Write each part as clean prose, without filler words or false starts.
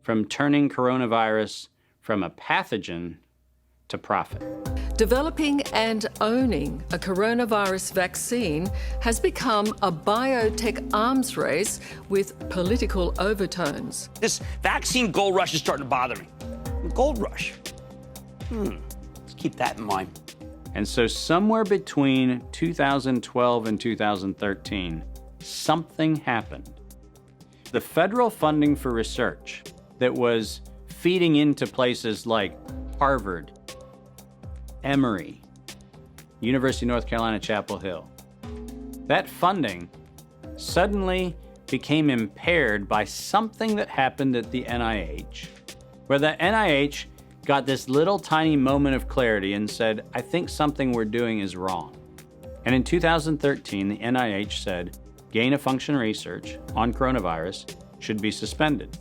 from turning coronavirus from a pathogen to profit. Developing and owning a coronavirus vaccine has become a biotech arms race with political overtones. This vaccine gold rush is starting to bother me. Gold rush. Let's keep that in mind. And so somewhere between 2012 and 2013, something happened. The federal funding for research that was feeding into places like Harvard, Emory, University of North Carolina, Chapel Hill, that funding suddenly became impaired by something that happened at the NIH, where the NIH got this little tiny moment of clarity and said, I think something we're doing is wrong. And in 2013, the NIH said, gain-of-function research on coronavirus should be suspended.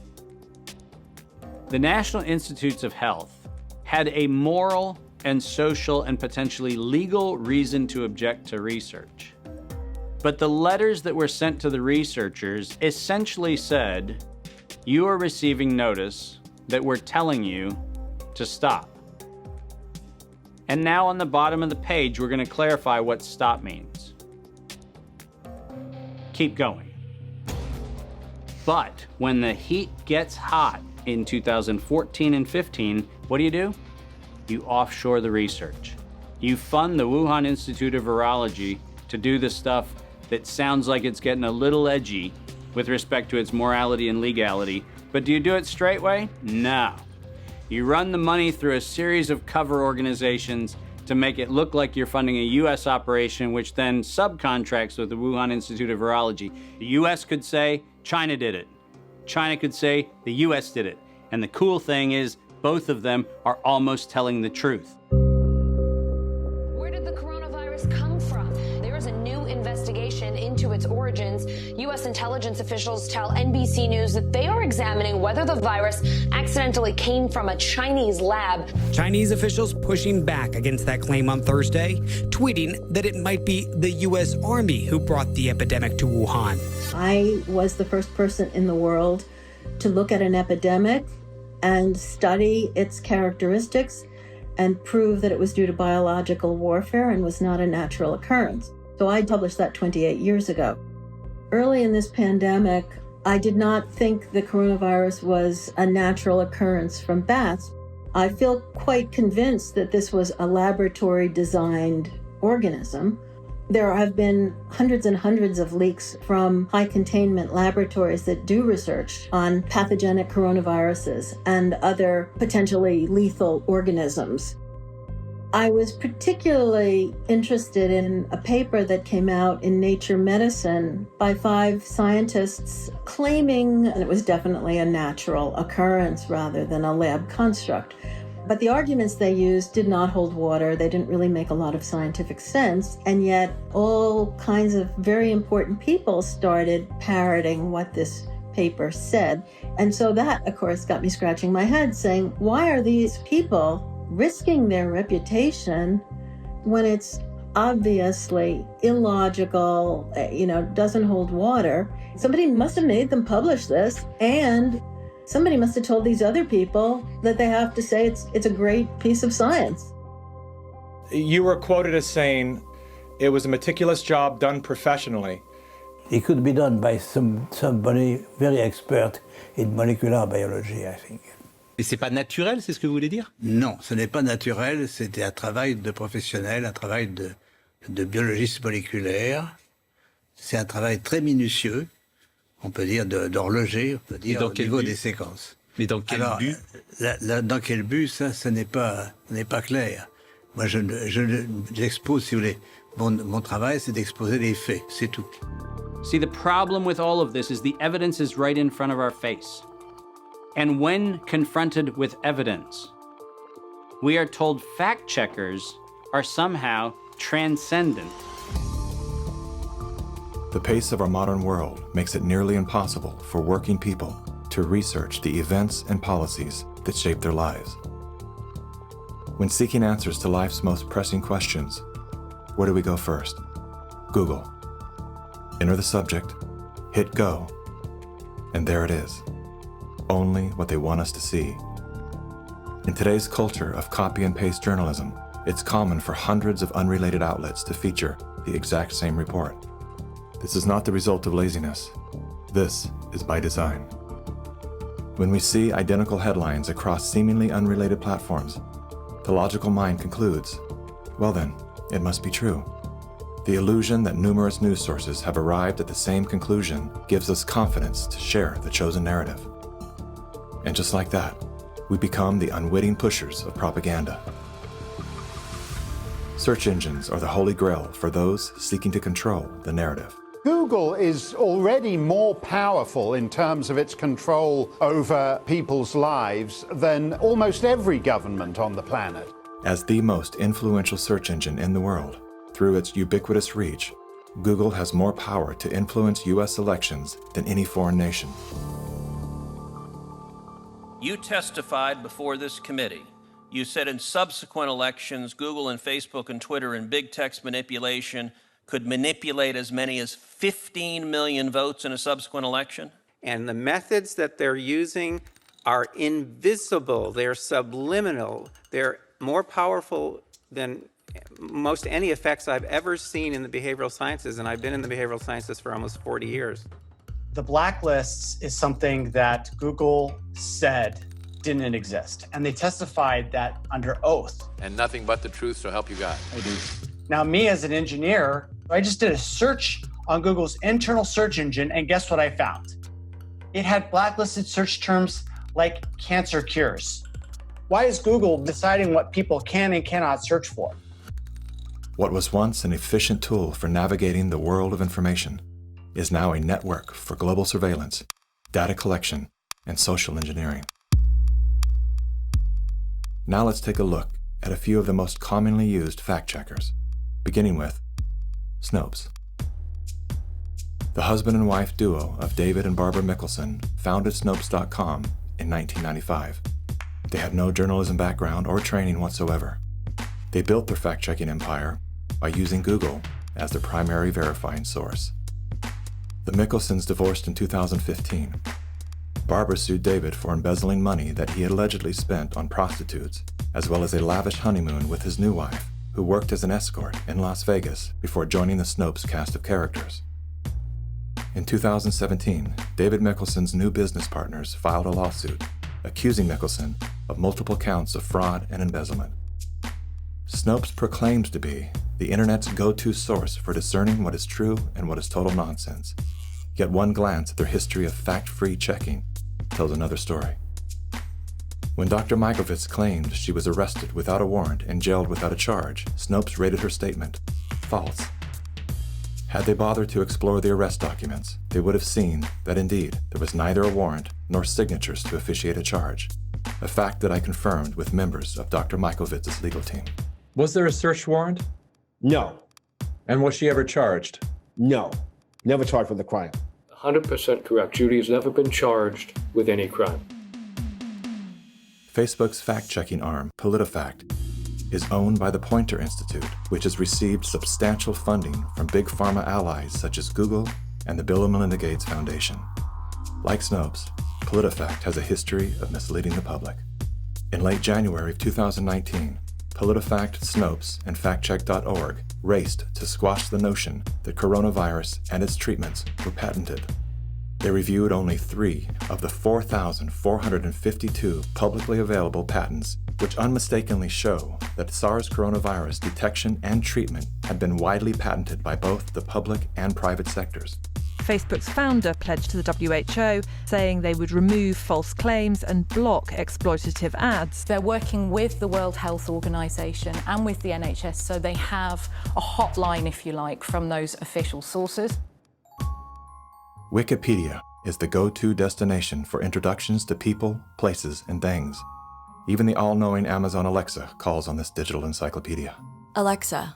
The National Institutes of Health had a moral and social and potentially legal reason to object to research. But the letters that were sent to the researchers essentially said, you are receiving notice that we're telling you to stop. And now on the bottom of the page, we're going to clarify what stop means. Keep going. But when the heat gets hot in 2014 and 15, what do? You offshore the research. You fund the Wuhan Institute of Virology to do the stuff that sounds like it's getting a little edgy with respect to its morality and legality, but do you do it straight way? No. You run the money through a series of cover organizations to make it look like you're funding a U.S. operation, which then subcontracts with the Wuhan Institute of Virology. The U.S. could say, China did it. China could say, the U.S. did it. And the cool thing is, both of them are almost telling the truth. Where did the coronavirus come from? There is a new investigation into its origins. U.S. intelligence officials tell NBC News that they are examining whether the virus accidentally came from a Chinese lab. Chinese officials pushing back against that claim on Thursday, tweeting that it might be the U.S. Army who brought the epidemic to Wuhan. I was the first person in the world to look at an epidemic and study its characteristics and prove that it was due to biological warfare and was not a natural occurrence. So I published that 28 years ago. Early in this pandemic, I did not think the coronavirus was a natural occurrence from bats. I feel quite convinced that this was a laboratory-designed organism. There have been hundreds and hundreds of leaks from high-containment laboratories that do research on pathogenic coronaviruses and other potentially lethal organisms. I was particularly interested in a paper that came out in Nature Medicine by 5 scientists claiming, and it was definitely a natural occurrence rather than a lab construct. But the arguments they used did not hold water. They didn't really make a lot of scientific sense. And yet all kinds of very important people started parroting what this paper said. And so that, of course, got me scratching my head saying, why are these people risking their reputation when it's obviously illogical, doesn't hold water? Somebody must have made them publish this, and somebody must have told these other people that they have to say it's a great piece of science. You were quoted as saying it was a meticulous job done professionally. It could be done by somebody very expert in molecular biology, I think. Et c'est pas naturel, c'est ce que vous voulez dire? Non, ce n'est pas naturel, c'était un travail de professionnel, un travail de biologiste moléculaire. C'est un travail très minutieux, on peut dire d'horloger, on peut dire au niveau des séquences. Mais dans quel but? Dans quel but, ça, ce n'est pas clair. Moi, j'expose, si vous voulez, mon travail, c'est d'exposer les faits, c'est tout. See, the problem with all of this is the evidence is right in front of our face. And when confronted with evidence, we are told fact checkers are somehow transcendent. The pace of our modern world makes it nearly impossible for working people to research the events and policies that shape their lives. When seeking answers to life's most pressing questions, where do we go first? Google. Enter the subject, hit go, and there it is. only what they want us to see. In today's culture of copy and paste journalism, it's common for hundreds of unrelated outlets to feature the exact same report. This is not the result of laziness. This is by design. When we see identical headlines across seemingly unrelated platforms, the logical mind concludes, well then, it must be true. The illusion that numerous news sources have arrived at the same conclusion gives us confidence to share the chosen narrative. And just like that, we become the unwitting pushers of propaganda. Search engines are the holy grail for those seeking to control the narrative. Google is already more powerful in terms of its control over people's lives than almost every government on the planet. As the most influential search engine in the world, through its ubiquitous reach, Google has more power to influence U.S. elections than any foreign nation. You testified before this committee. You said in subsequent elections, Google and Facebook and Twitter and big text manipulation could manipulate as many as 15 million votes in a subsequent election? And the methods that they're using are invisible, they're subliminal, they're more powerful than most any effects I've ever seen in the behavioral sciences, and I've been in the behavioral sciences for almost 40 years. The blacklists is something that Google said didn't exist, and they testified that under oath. And nothing but the truth, so help you God. I do. Now, me as an engineer, I just did a search on Google's internal search engine, and guess what I found? It had blacklisted search terms like cancer cures. Why is Google deciding what people can and cannot search for? What was once an efficient tool for navigating the world of information is now a network for global surveillance, data collection, and social engineering. Now let's take a look at a few of the most commonly used fact checkers, beginning with Snopes. The husband and wife duo of David and Barbara Mickelson founded Snopes.com in 1995. They had no journalism background or training whatsoever. They built their fact-checking empire by using Google as their primary verifying source. The Mickelsons divorced in 2015. Barbara sued David for embezzling money that he had allegedly spent on prostitutes, as well as a lavish honeymoon with his new wife, who worked as an escort in Las Vegas before joining the Snopes cast of characters. In 2017, David Mickelson's new business partners filed a lawsuit accusing Mickelson of multiple counts of fraud and embezzlement. Snopes proclaimed to be the internet's go-to source for discerning what is true and what is total nonsense. Yet one glance at their history of fact-free checking tells another story. When Dr. Mikovits claimed she was arrested without a warrant and jailed without a charge, Snopes rated her statement false. Had they bothered to explore the arrest documents, they would have seen that indeed there was neither a warrant nor signatures to officiate a charge, a fact that I confirmed with members of Dr. Mikovits' legal team. Was there a search warrant? No. And was she ever charged? No. Never charged with a crime. 100% correct. Judy has never been charged with any crime. Facebook's fact-checking arm, PolitiFact, is owned by the Poynter Institute, which has received substantial funding from big pharma allies such as Google and the Bill and Melinda Gates Foundation. Like Snopes, PolitiFact has a history of misleading the public. In late January of 2019, PolitiFact, Snopes, and FactCheck.org raced to squash the notion that coronavirus and its treatments were patented. They reviewed only 3 of the 4,452 publicly available patents, which unmistakably show that SARS coronavirus detection and treatment had been widely patented by both the public and private sectors. Facebook's founder pledged to the WHO, saying they would remove false claims and block exploitative ads. They're working with the World Health Organization and with the NHS, so they have a hotline, if you like, from those official sources. Wikipedia is the go-to destination for introductions to people, places, and things. Even the all-knowing Amazon Alexa calls on this digital encyclopedia. Alexa,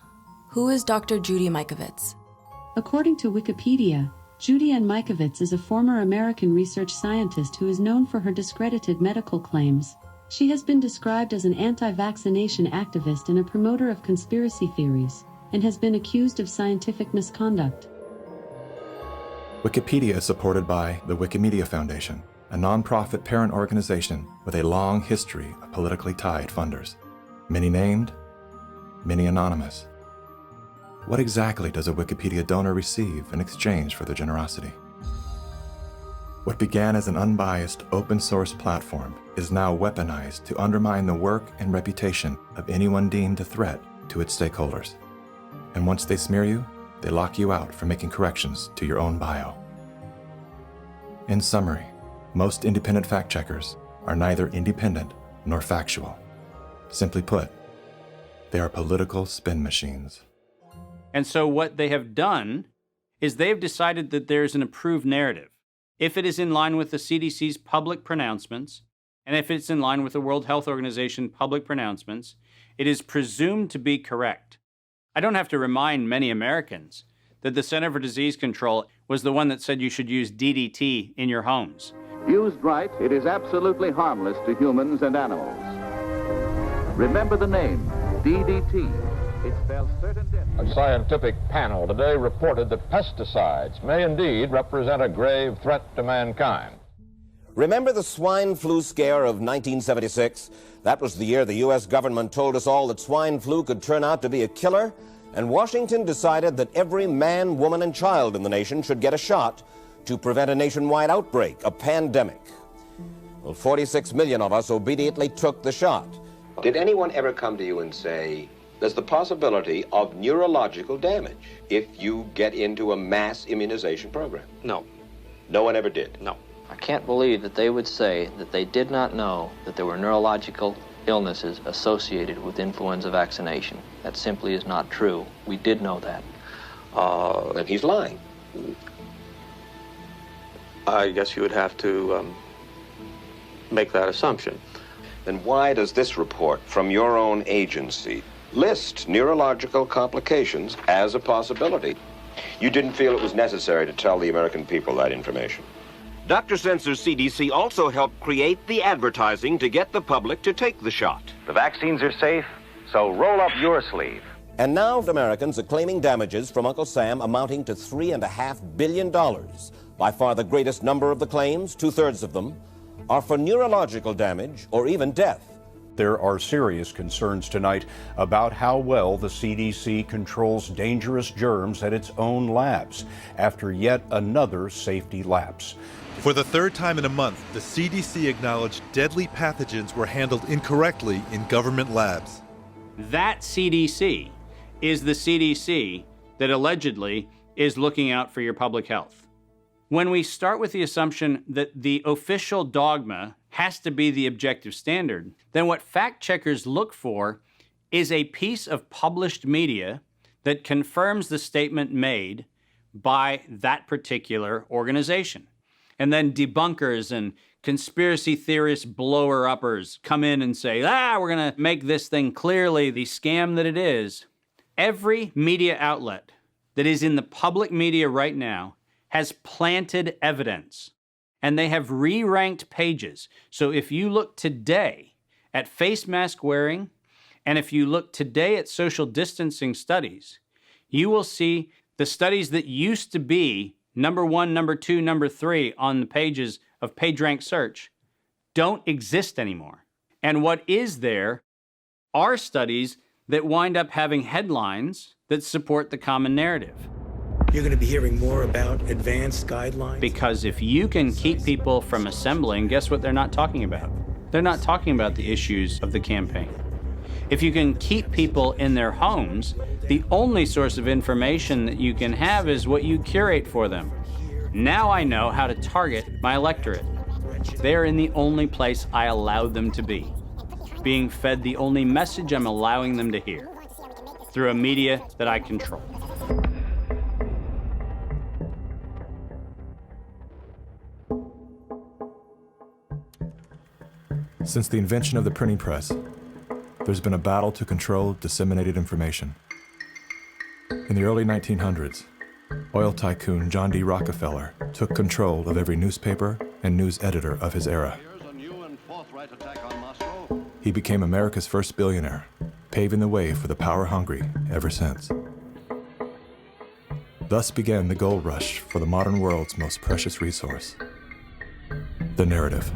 who is Dr. Judy Mikovits? According to Wikipedia, Judy Ann Mikovits is a former American research scientist who is known for her discredited medical claims. She has been described as an anti-vaccination activist and a promoter of conspiracy theories, and has been accused of scientific misconduct. Wikipedia is supported by the Wikimedia Foundation, a nonprofit parent organization with a long history of politically tied funders. Many named, many anonymous. What exactly does a Wikipedia donor receive in exchange for their generosity? What began as an unbiased open source platform is now weaponized to undermine the work and reputation of anyone deemed a threat to its stakeholders. And once they smear you, they lock you out for making corrections to your own bio. In summary, most independent fact checkers are neither independent nor factual. Simply put, they are political spin machines. And so what they have done is they've decided that there's an approved narrative. If it is in line with the CDC's public pronouncements, and if it's in line with the World Health Organization public pronouncements, it is presumed to be correct. I don't have to remind many Americans that the Center for Disease Control was the one that said you should use DDT in your homes. Used right, it is absolutely harmless to humans and animals. Remember the name, DDT. It spells certain death. A scientific panel today reported that pesticides may indeed represent a grave threat to mankind. Remember the swine flu scare of 1976? That was the year the U.S. government told us all that swine flu could turn out to be a killer, and Washington decided that every man, woman, and child in the nation should get a shot to prevent a nationwide outbreak, a pandemic. Well, 46 million of us obediently took the shot. Did anyone ever come to you and say, there's the possibility of neurological damage if you get into a mass immunization program? No. No one ever did? No. I can't believe that they would say that they did not know that there were neurological illnesses associated with influenza vaccination. That simply is not true. We did know that. And he's lying. I guess you would have to make that assumption. Then why does this report from your own agency list neurological complications as a possibility? You didn't feel it was necessary to tell the American people that information. Dr. Sensor's CDC also helped create the advertising to get the public to take the shot. The vaccines are safe, so roll up your sleeve. And now Americans are claiming damages from Uncle Sam amounting to $3.5 billion. By far the greatest number of the claims, 2/3 of them, are for neurological damage or even death. There are serious concerns tonight about how well the CDC controls dangerous germs at its own labs after yet another safety lapse. For the third time in a month, the CDC acknowledged deadly pathogens were handled incorrectly in government labs. That CDC is the CDC that allegedly is looking out for your public health. When we start with the assumption that the official dogma has to be the objective standard, then what fact checkers look for is a piece of published media that confirms the statement made by that particular organization. And then debunkers and conspiracy theorist blower-uppers come in and say, we're going to make this thing clearly the scam that it is. Every media outlet that is in the public media right now has planted evidence, and they have re-ranked pages. So if you look today at face mask wearing, and if you look today at social distancing studies, you will see the studies that used to be number 1, number 2, number 3 on the pages of PageRank Search don't exist anymore. And what is there are studies that wind up having headlines that support the common narrative. You're going to be hearing more about advanced guidelines. Because if you can keep people from assembling, guess what they're not talking about? They're not talking about the issues of the campaign. If you can keep people in their homes, the only source of information that you can have is what you curate for them. Now I know how to target my electorate. They're in the only place I allow them to be, being fed the only message I'm allowing them to hear, through a media that I control. Since the invention of the printing press, there's been a battle to control disseminated information. In the early 1900s, oil tycoon John D. Rockefeller took control of every newspaper and news editor of his era. He became America's first billionaire, paving the way for the power-hungry ever since. Thus began the gold rush for the modern world's most precious resource, the narrative.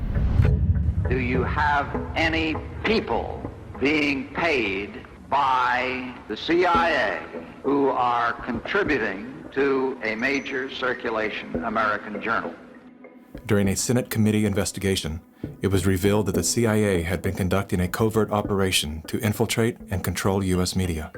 Do you have any people being paid by the CIA who are contributing to a major circulation American journal? During a Senate committee investigation, it was revealed that the CIA had been conducting a covert operation to infiltrate and control U.S. media.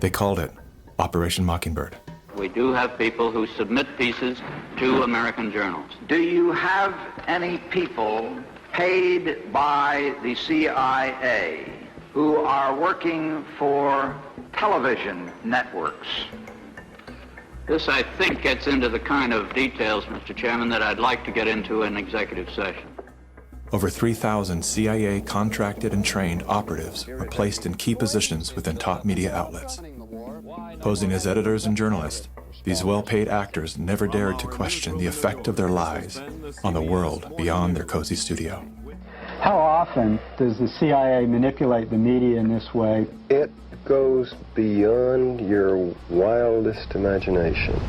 They called it Operation Mockingbird. We do have people who submit pieces to American journals. Do you have any people paid by the CIA who are working for television networks? This, I think, gets into the kind of details, Mr. Chairman, that I'd like to get into in executive session. Over 3,000 CIA contracted and trained operatives were placed in key positions within top media outlets. Posing as editors and journalists, these well-paid actors never dared to question the effect of their lives on the world beyond their cozy studio. How often does the CIA manipulate the media in this way? It goes beyond your wildest imagination.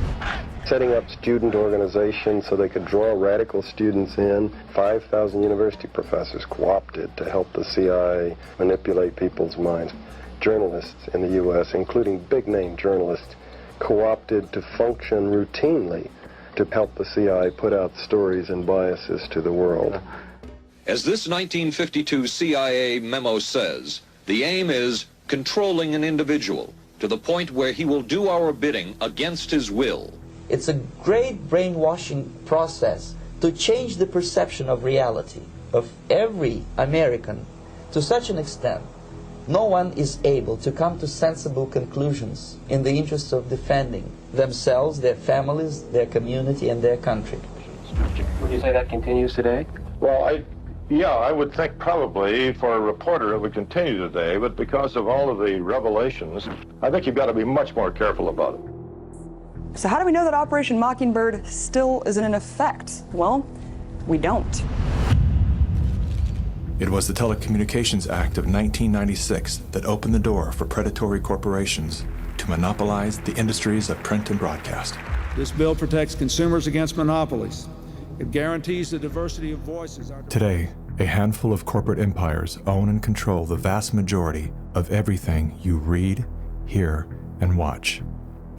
Setting up student organizations so they could draw radical students in. 5,000 university professors co-opted to help the CIA manipulate people's minds. Journalists in the U.S., including big-name journalists, co-opted to function routinely to help the CIA put out stories and biases to the world. As this 1952 CIA memo says, the aim is controlling an individual to the point where he will do our bidding against his will. It's a great brainwashing process to change the perception of reality of every American to such an extent no one is able to come to sensible conclusions in the interest of defending themselves, their families, their community, and their country. Would you say that continues today? Well, I would think probably for a reporter it would continue today, but because of all of the revelations, I think you've got to be much more careful about it. So how do we know that Operation Mockingbird still isn't in effect? Well, we don't. It was the Telecommunications Act of 1996 that opened the door for predatory corporations to monopolize the industries of print and broadcast. This bill protects consumers against monopolies. It guarantees the diversity of voices. Today, a handful of corporate empires own and control the vast majority of everything you read, hear, and watch.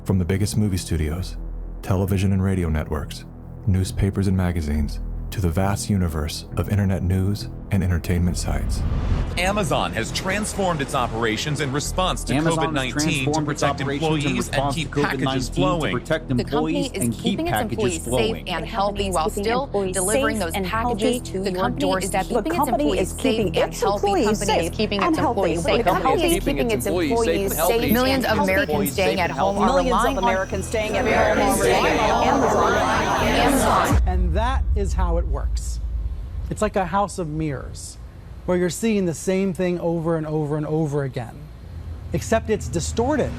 From the biggest movie studios, television and radio networks, newspapers and magazines, to the vast universe of internet news and entertainment sites. Amazon has transformed its operations in response to COVID-19 to protect employees and keep packages flowing. The company is keeping its employees safe and healthy while still delivering those packages to your doorstep. The company is keeping its employees safe. The company is keeping its employees safe. Millions of Americans staying at home are relying on Amazon. And that is how it works. It's like a house of mirrors, where you're seeing the same thing over and over and over again, except it's distorted.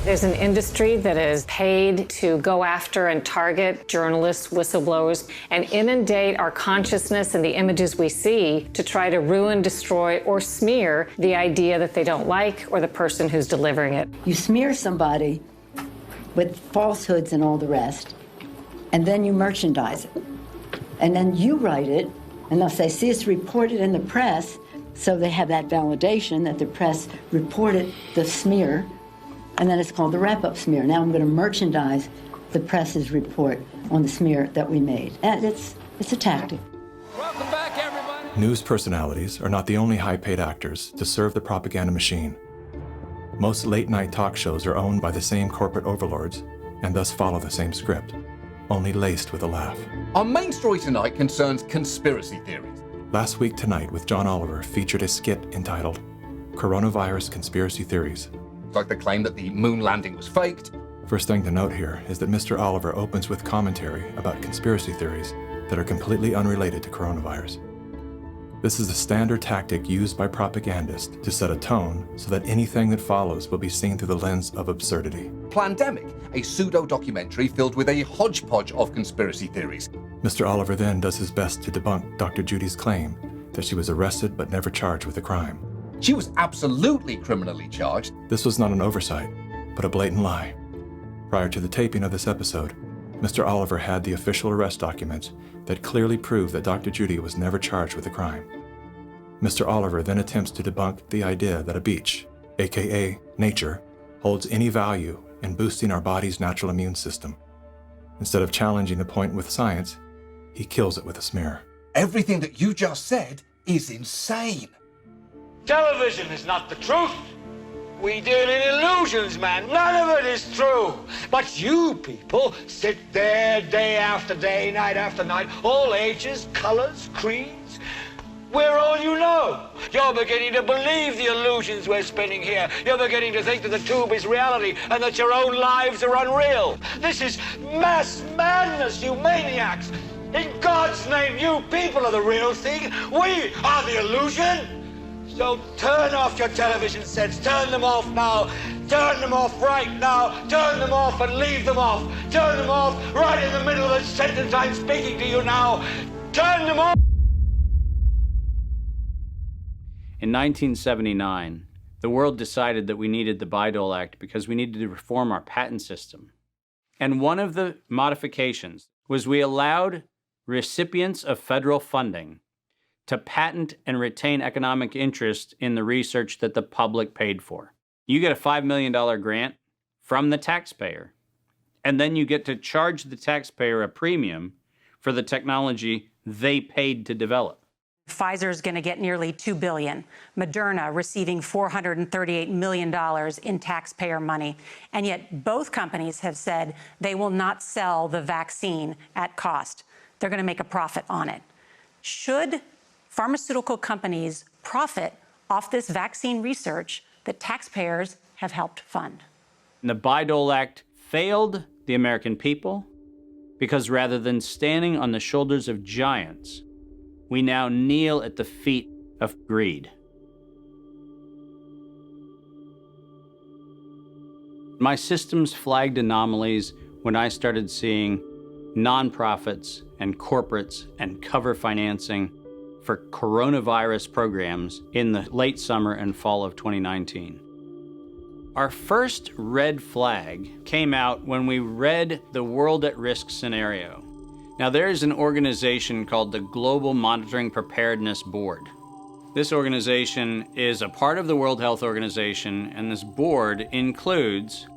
There's an industry that is paid to go after and target journalists, whistleblowers, and inundate our consciousness and the images we see to try to ruin, destroy, or smear the idea that they don't like or the person who's delivering it. You smear somebody with falsehoods and all the rest, and then you merchandise it. And then you write it, and they'll say, see, it's reported in the press, so they have that validation that the press reported the smear, and then it's called the wrap-up smear. Now I'm going to merchandise the press's report on the smear that we made. And it's a tactic. Welcome back, everybody. News personalities are not the only high-paid actors to serve the propaganda machine. Most late-night talk shows are owned by the same corporate overlords and thus follow the same script, only laced with a laugh. Our main story tonight concerns conspiracy theories. Last Week Tonight with John Oliver featured a skit entitled Coronavirus Conspiracy Theories. Like the claim that the moon landing was faked. First thing to note here is that Mr. Oliver opens with commentary about conspiracy theories that are completely unrelated to coronavirus. This is a standard tactic used by propagandists to set a tone so that anything that follows will be seen through the lens of absurdity. Plandemic, a pseudo-documentary filled with a hodgepodge of conspiracy theories. Mr. Oliver then does his best to debunk Dr. Judy's claim that she was arrested but never charged with a crime. She was absolutely criminally charged. This was not an oversight, but a blatant lie. Prior to the taping of this episode, Mr. Oliver had the official arrest documents that clearly prove that Dr. Judy was never charged with a crime. Mr. Oliver then attempts to debunk the idea that a beach, aka nature, holds any value in boosting our body's natural immune system. Instead of challenging the point with science, he kills it with a smear. Everything that you just said is insane. Television is not the truth. We deal in illusions, man. None of it is true. But you people sit there day after day, night after night, all ages, colors, creeds. We're all you know. You're beginning to believe the illusions we're spinning here. You're beginning to think that the tube is reality and that your own lives are unreal. This is mass madness, you maniacs. In God's name, you people are the real thing. We are the illusion. So turn off your television sets. Turn them off now. Turn them off right now. Turn them off and leave them off. Turn them off right in the middle of the sentence I'm speaking to you now. Turn them off. In 1979, the world decided that we needed the Bayh-Dole Act because we needed to reform our patent system. And one of the modifications was we allowed recipients of federal funding to patent and retain economic interest in the research that the public paid for. You get a $5 million grant from the taxpayer, and then you get to charge the taxpayer a premium for the technology they paid to develop. Pfizer is going to get nearly $2 billion. Moderna receiving $438 million in taxpayer money. And yet both companies have said they will not sell the vaccine at cost. They're going to make a profit on it. Should pharmaceutical companies profit off this vaccine research that taxpayers have helped fund? And the Bayh-Dole Act failed the American people because rather than standing on the shoulders of giants, we now kneel at the feet of greed. My systems flagged anomalies when I started seeing nonprofits and corporates and cover financing for coronavirus programs in the late summer and fall of 2019. Our first red flag came out when we read the World at Risk scenario. Now, there is an organization called the Global Monitoring Preparedness Board. This organization is a part of the World Health Organization, and this board includes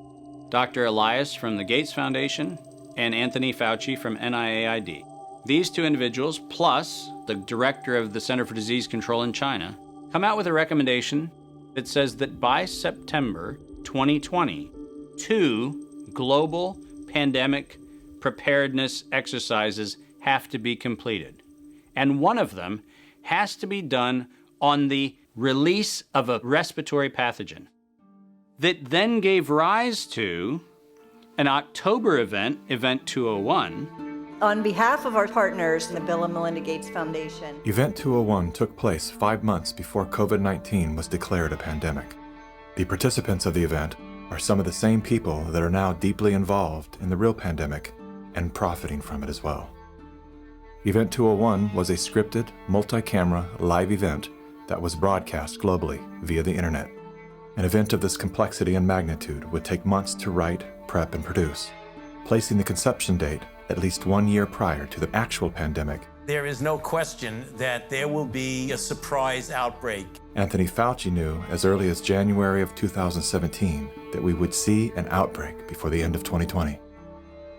Dr. Elias from the Gates Foundation and Anthony Fauci from NIAID. These two individuals, plus the director of the Center for Disease Control in China, come out with a recommendation that says that by September 2020, 2 global pandemic preparedness exercises have to be completed. And one of them has to be done on the release of a respiratory pathogen that then gave rise to an October event, Event 201. On behalf of our partners in the Bill and Melinda Gates Foundation. Event 201 took place 5 months before COVID-19 was declared a pandemic. The participants of the event are some of the same people that are now deeply involved in the real pandemic and profiting from it as well. Event 201 was a scripted, multi-camera, live event that was broadcast globally via the internet. An event of this complexity and magnitude would take months to write, prep, and produce, placing the conception date at least 1 year prior to the actual pandemic. There is no question that there will be a surprise outbreak. Anthony Fauci knew as early as January of 2017 that we would see an outbreak before the end of 2020.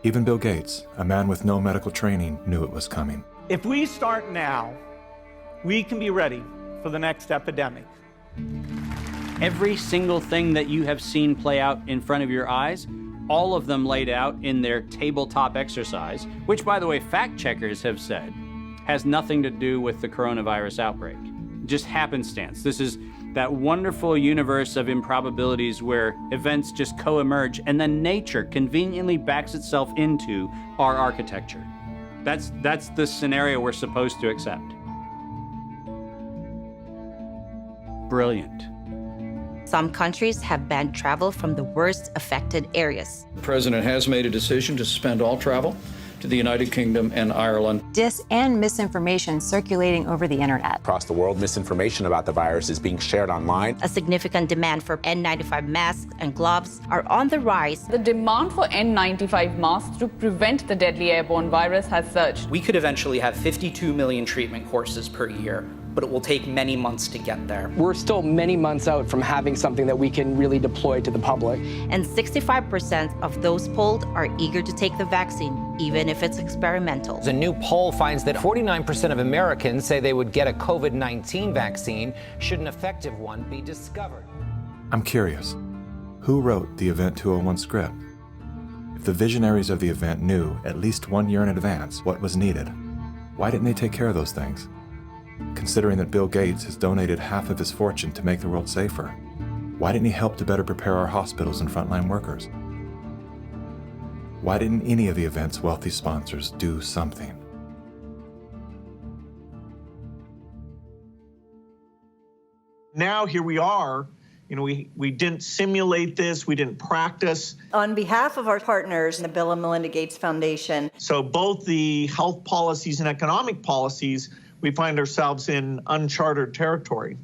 Even Bill Gates, a man with no medical training, knew it was coming. If we start now, we can be ready for the next epidemic. Every single thing that you have seen play out in front of your eyes, all of them laid out in their tabletop exercise, which, by the way, fact checkers have said has nothing to do with the coronavirus outbreak. Just happenstance. This is that wonderful universe of improbabilities where events just co-emerge and then nature conveniently backs itself into our architecture. That's the scenario we're supposed to accept. Brilliant. Some countries have banned travel from the worst affected areas. The president has made a decision to suspend all travel to the United Kingdom and Ireland. Dis and misinformation circulating over the internet. Across the world, misinformation about the virus is being shared online. A significant demand for N95 masks and gloves are on the rise. The demand for N95 masks to prevent the deadly airborne virus has surged. We could eventually have 52 million treatment courses per year, but it will take many months to get there. We're still many months out from having something that we can really deploy to the public. And 65% of those polled are eager to take the vaccine, even if it's experimental. A new poll finds that 49% of Americans say they would get a COVID-19 vaccine should an effective one be discovered. I'm curious, who wrote the Event 201 script? If the visionaries of the event knew at least 1 year in advance what was needed, why didn't they take care of those things? Considering that Bill Gates has donated half of his fortune to make the world safer, why didn't he help to better prepare our hospitals and frontline workers? Why didn't any of the event's wealthy sponsors do something? Now here we are. We didn't simulate this, we didn't practice. On behalf of our partners in the Bill and Melinda Gates Foundation. So both the health policies and economic policies, we find ourselves in uncharted territory.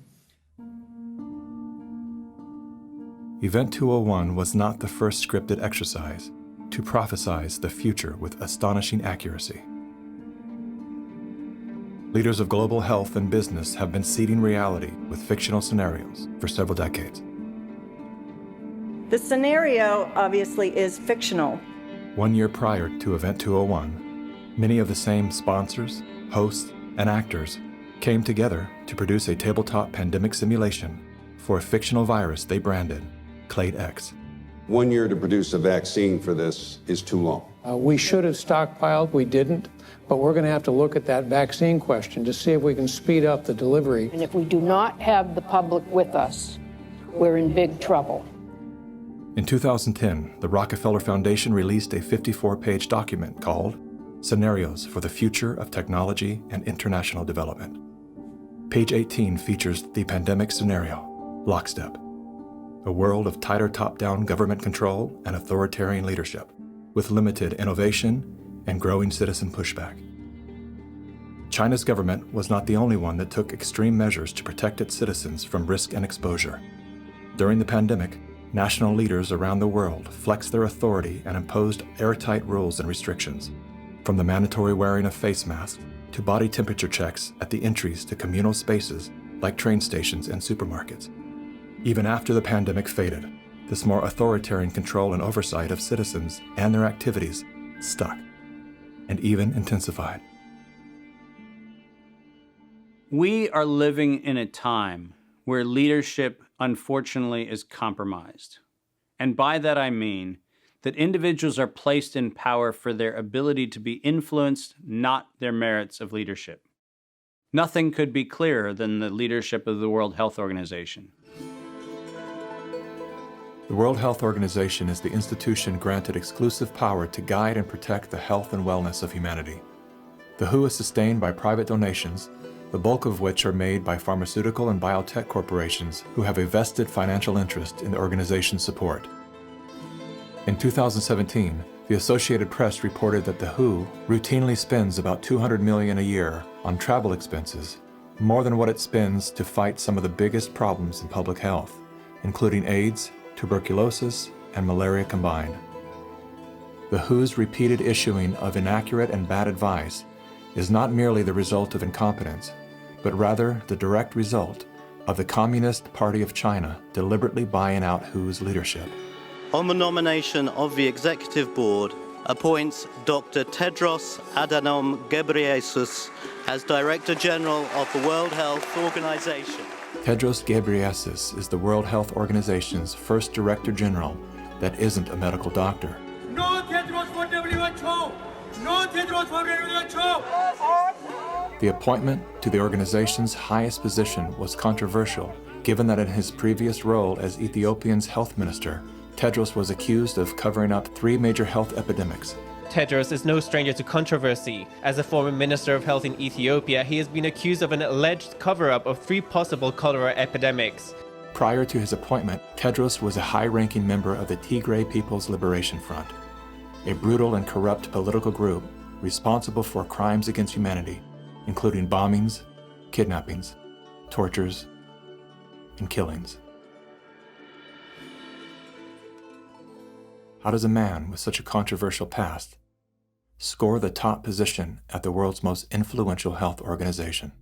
Event 201 was not the first scripted exercise to prophesize the future with astonishing accuracy. Leaders of global health and business have been seeding reality with fictional scenarios for several decades. The scenario, obviously, is fictional. 1 year prior to Event 201, many of the same sponsors, hosts, and actors came together to produce a tabletop pandemic simulation for a fictional virus they branded Clade X. 1 year to produce a vaccine for this is too long. We should have stockpiled, we didn't, but we're going to have to look at that vaccine question to see if we can speed up the delivery. And if we do not have the public with us, we're in big trouble. In 2010, the Rockefeller Foundation released a 54-page document called Scenarios for the Future of Technology and International Development. Page 18 features the pandemic scenario, Lockstep, a world of tighter top-down government control and authoritarian leadership, with limited innovation and growing citizen pushback. China's government was not the only one that took extreme measures to protect its citizens from risk and exposure. During the pandemic, national leaders around the world flexed their authority and imposed airtight rules and restrictions, from the mandatory wearing of face masks to body temperature checks at the entries to communal spaces like train stations and supermarkets. Even after the pandemic faded, this more authoritarian control and oversight of citizens and their activities stuck and even intensified. We are living in a time where leadership, unfortunately, is compromised. And by that I mean that individuals are placed in power for their ability to be influenced, not their merits of leadership. Nothing could be clearer than the leadership of the World Health Organization. The World Health Organization is the institution granted exclusive power to guide and protect the health and wellness of humanity. The WHO is sustained by private donations, the bulk of which are made by pharmaceutical and biotech corporations who have a vested financial interest in the organization's support. In 2017, the Associated Press reported that the WHO routinely spends about $200 million a year on travel expenses, more than what it spends to fight some of the biggest problems in public health, including AIDS, tuberculosis, and malaria combined. The WHO's repeated issuing of inaccurate and bad advice is not merely the result of incompetence, but rather the direct result of the Communist Party of China deliberately buying out WHO's leadership. On the nomination of the Executive Board, appoints Dr. Tedros Adhanom Ghebreyesus as Director General of the World Health Organization. Tedros Ghebreyesus is the World Health Organization's first Director General that isn't a medical doctor. No Tedros for WHO! No Tedros for WHO! The appointment to the organization's highest position was controversial, given that in his previous role as Ethiopia's health minister, Tedros was accused of covering up 3 major health epidemics. Tedros is no stranger to controversy. As a former Minister of Health in Ethiopia, he has been accused of an alleged cover-up of 3 possible cholera epidemics. Prior to his appointment, Tedros was a high-ranking member of the Tigray People's Liberation Front, a brutal and corrupt political group responsible for crimes against humanity, including bombings, kidnappings, tortures, and killings. How does a man with such a controversial past score the top position at the world's most influential health organization?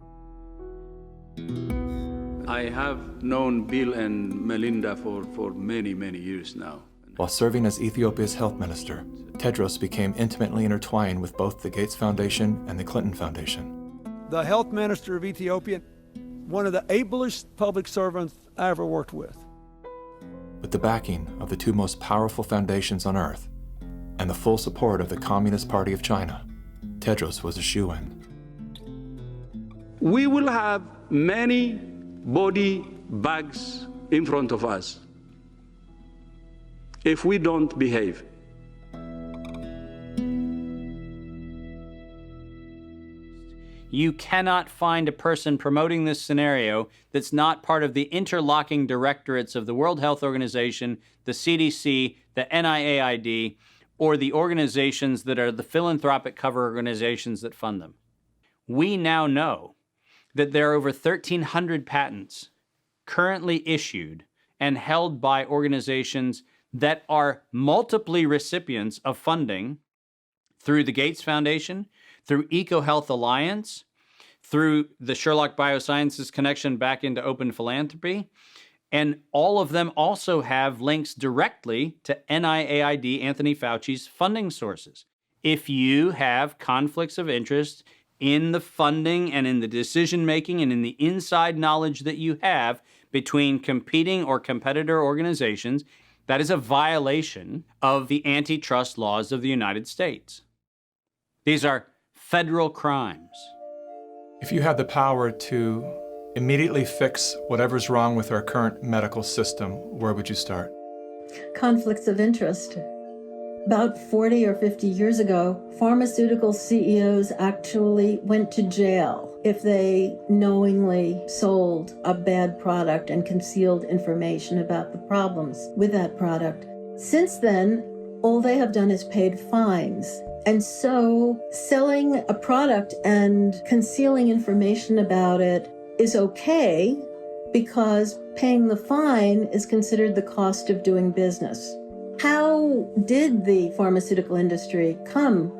I have known Bill and Melinda for many, many years now. While serving as Ethiopia's health minister, Tedros became intimately intertwined with both the Gates Foundation and the Clinton Foundation. The health minister of Ethiopia, one of the ablest public servants I ever worked with. With the backing of the two most powerful foundations on earth and the full support of the Communist Party of China, Tedros was a shoo-in. We will have many body bags in front of us if we don't behave. You cannot find a person promoting this scenario that's not part of the interlocking directorates of the World Health Organization, the CDC, the NIAID, or the organizations that are the philanthropic cover organizations that fund them. We now know that there are over 1,300 patents currently issued and held by organizations that are multiply recipients of funding through the Gates Foundation, through EcoHealth Alliance, through the Sherlock Biosciences connection back into open philanthropy, and all of them also have links directly to NIAID, Anthony Fauci's funding sources. If you have conflicts of interest in the funding and in the decision-making and in the inside knowledge that you have between competing or competitor organizations, that is a violation of the antitrust laws of the United States. These are federal crimes. If you had the power to immediately fix whatever's wrong with our current medical system, where would you start? Conflicts of interest. About 40 or 50 years ago, pharmaceutical CEOs actually went to jail if they knowingly sold a bad product and concealed information about the problems with that product. Since then, all they have done is paid fines. And so selling a product and concealing information about it is okay because paying the fine is considered the cost of doing business. How did the pharmaceutical industry come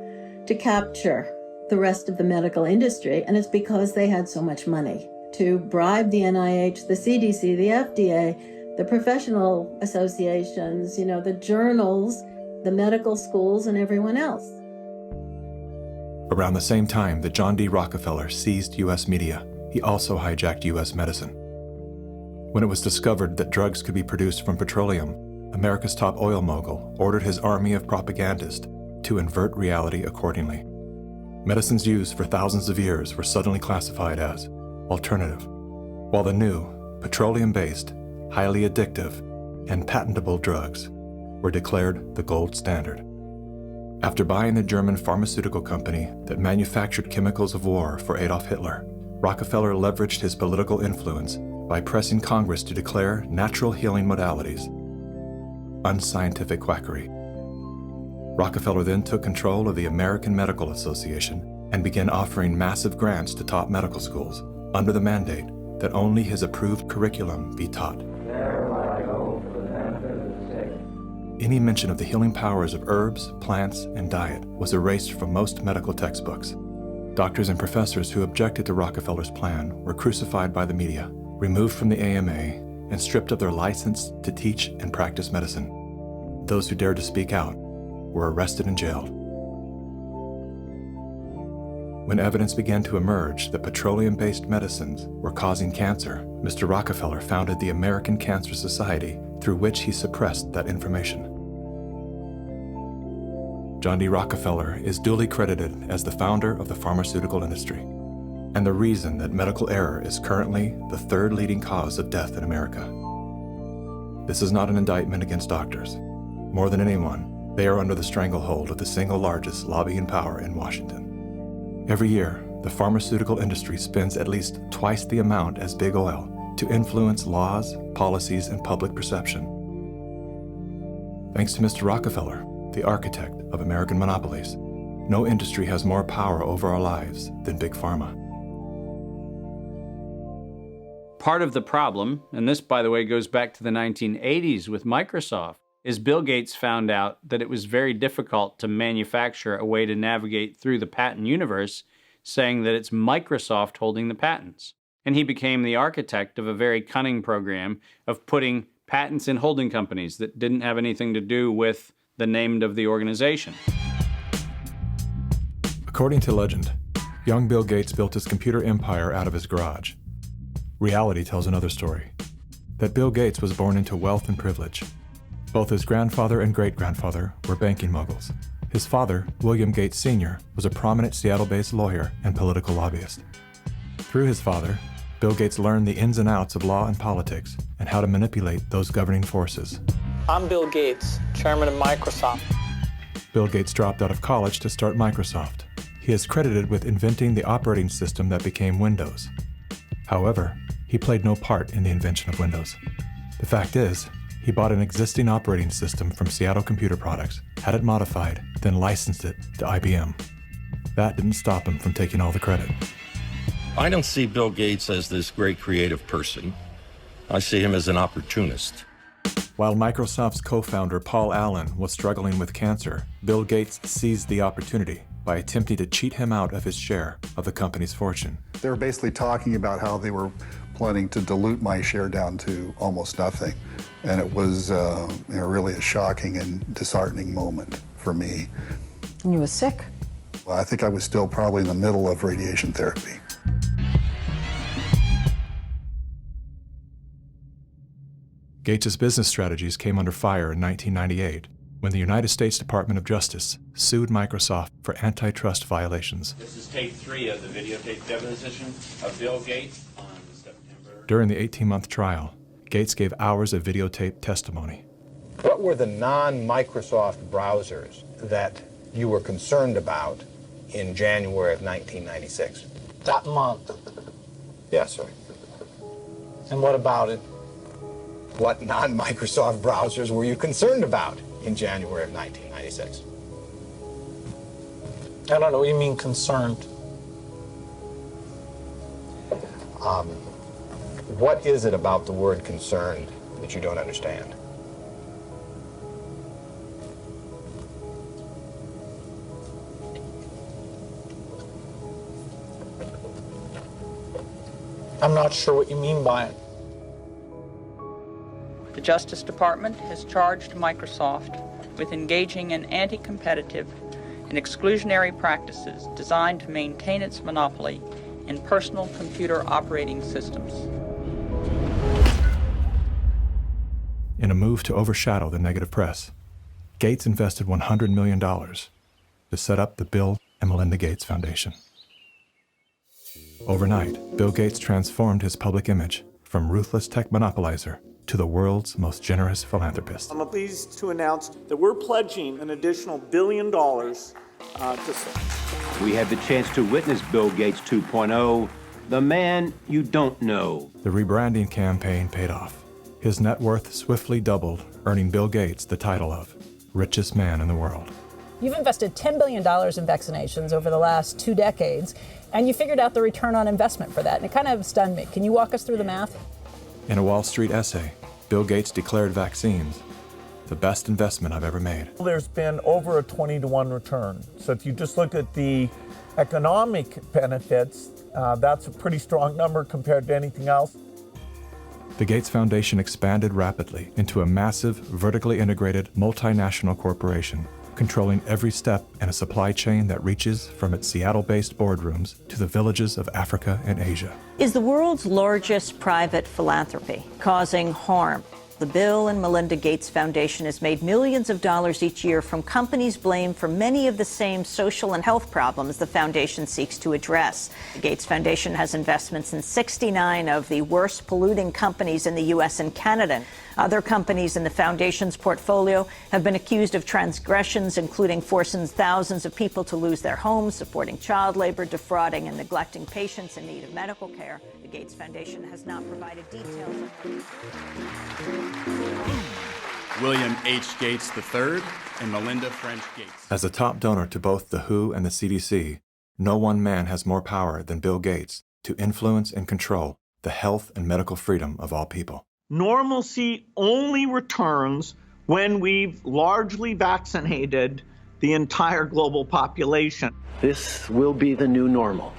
to capture the rest of the medical industry? And it's because they had so much money to bribe the NIH, the CDC, the FDA, the professional associations, the journals, the medical schools, and everyone else. Around the same time that John D. Rockefeller seized U.S. media, he also hijacked U.S. medicine. When it was discovered that drugs could be produced from petroleum, America's top oil mogul ordered his army of propagandists to invert reality accordingly. Medicines used for thousands of years were suddenly classified as alternative, while the new, petroleum-based, highly addictive, and patentable drugs were declared the gold standard. After buying the German pharmaceutical company that manufactured chemicals of war for Adolf Hitler, Rockefeller leveraged his political influence by pressing Congress to declare natural healing modalities unscientific quackery. Rockefeller then took control of the American Medical Association and began offering massive grants to top medical schools under the mandate that only his approved curriculum be taught. Any mention of the healing powers of herbs, plants, and diet was erased from most medical textbooks. Doctors and professors who objected to Rockefeller's plan were crucified by the media, removed from the AMA, and stripped of their license to teach and practice medicine. Those who dared to speak out were arrested and jailed. When evidence began to emerge that petroleum-based medicines were causing cancer, Mr. Rockefeller founded the American Cancer Society, through which he suppressed that information. John D. Rockefeller is duly credited as the founder of the pharmaceutical industry, and the reason that medical error is currently the third leading cause of death in America. This is not an indictment against doctors. More than anyone, they are under the stranglehold of the single largest lobbying power in Washington. Every year, the pharmaceutical industry spends at least twice the amount as big oil to influence laws, policies, and public perception. Thanks to Mr. Rockefeller, the architect of American monopolies, no industry has more power over our lives than Big Pharma. Part of the problem, and this, by the way, goes back to the 1980s with Microsoft, is Bill Gates found out that it was very difficult to manufacture a way to navigate through the patent universe, saying that it's Microsoft holding the patents. And he became the architect of a very cunning program of putting patents in holding companies that didn't have anything to do with the name of the organization. According to legend, young Bill Gates built his computer empire out of his garage. Reality tells another story, that Bill Gates was born into wealth and privilege. Both his grandfather and great-grandfather were banking moguls. His father, William Gates Sr., was a prominent Seattle-based lawyer and political lobbyist. Through his father, Bill Gates learned the ins and outs of law and politics and how to manipulate those governing forces. I'm Bill Gates, chairman of Microsoft. Bill Gates dropped out of college to start Microsoft. He is credited with inventing the operating system that became Windows. However, he played no part in the invention of Windows. The fact is, he bought an existing operating system from Seattle Computer Products, had it modified, then licensed it to IBM. That didn't stop him from taking all the credit. I don't see Bill Gates as this great creative person. I see him as an opportunist. While Microsoft's co-founder Paul Allen was struggling with cancer, Bill Gates seized the opportunity by attempting to cheat him out of his share of the company's fortune. They were basically talking about how they were planning to dilute my share down to almost nothing. And it was really a shocking and disheartening moment for me. And you were sick? Well, I think I was still probably in the middle of radiation therapy. Gates' business strategies came under fire in 1998 when the United States Department of Justice sued Microsoft for antitrust violations. This is tape 3 of the videotape deposition of Bill Gates on September. During the 18-month trial, Gates gave hours of videotape testimony. What were the non-Microsoft browsers that you were concerned about in January of 1996? That month. Yes, sir. And what about it? What non-Microsoft browsers were you concerned about in January of 1996? I don't know what you mean concerned. What is it about the word concerned that you don't understand? I'm not sure what you mean by it. The Justice Department has charged Microsoft with engaging in anti-competitive and exclusionary practices designed to maintain its monopoly in personal computer operating systems. In a move to overshadow the negative press, Gates invested $100 million to set up the Bill and Melinda Gates Foundation. Overnight, Bill Gates transformed his public image from ruthless tech monopolizer to the world's most generous philanthropist. I'm pleased to announce that we're pledging an additional $1 billion to We had the chance to witness Bill Gates 2.0, the man you don't know. The rebranding campaign paid off. His net worth swiftly doubled, earning Bill Gates the title of richest man in the world. You've invested $10 billion in vaccinations over the last 2 decades, and you figured out the return on investment for that, and it kind of stunned me. Can you walk us through the math? In a Wall Street essay, Bill Gates declared vaccines the best investment I've ever made. There's been over a 20-to-1 return. So if you just look at the economic benefits, that's a pretty strong number compared to anything else. The Gates Foundation expanded rapidly into a massive, vertically integrated, multinational corporation, controlling every step in a supply chain that reaches from its Seattle-based boardrooms to the villages of Africa and Asia. Is the world's largest private philanthropy causing harm? The Bill and Melinda Gates Foundation has made millions of dollars each year from companies blamed for many of the same social and health problems the foundation seeks to address. The Gates Foundation has investments in 69 of the worst polluting companies in the U.S. and Canada. Other companies in the foundation's portfolio have been accused of transgressions, including forcing thousands of people to lose their homes, supporting child labor, defrauding and neglecting patients in need of medical care. The Gates Foundation has not provided details. William H. Gates III and Melinda French Gates. As the top donor to both the WHO and the CDC, no one man has more power than Bill Gates to influence and control the health and medical freedom of all people. Normalcy only returns when we've largely vaccinated the entire global population. This will be the new normal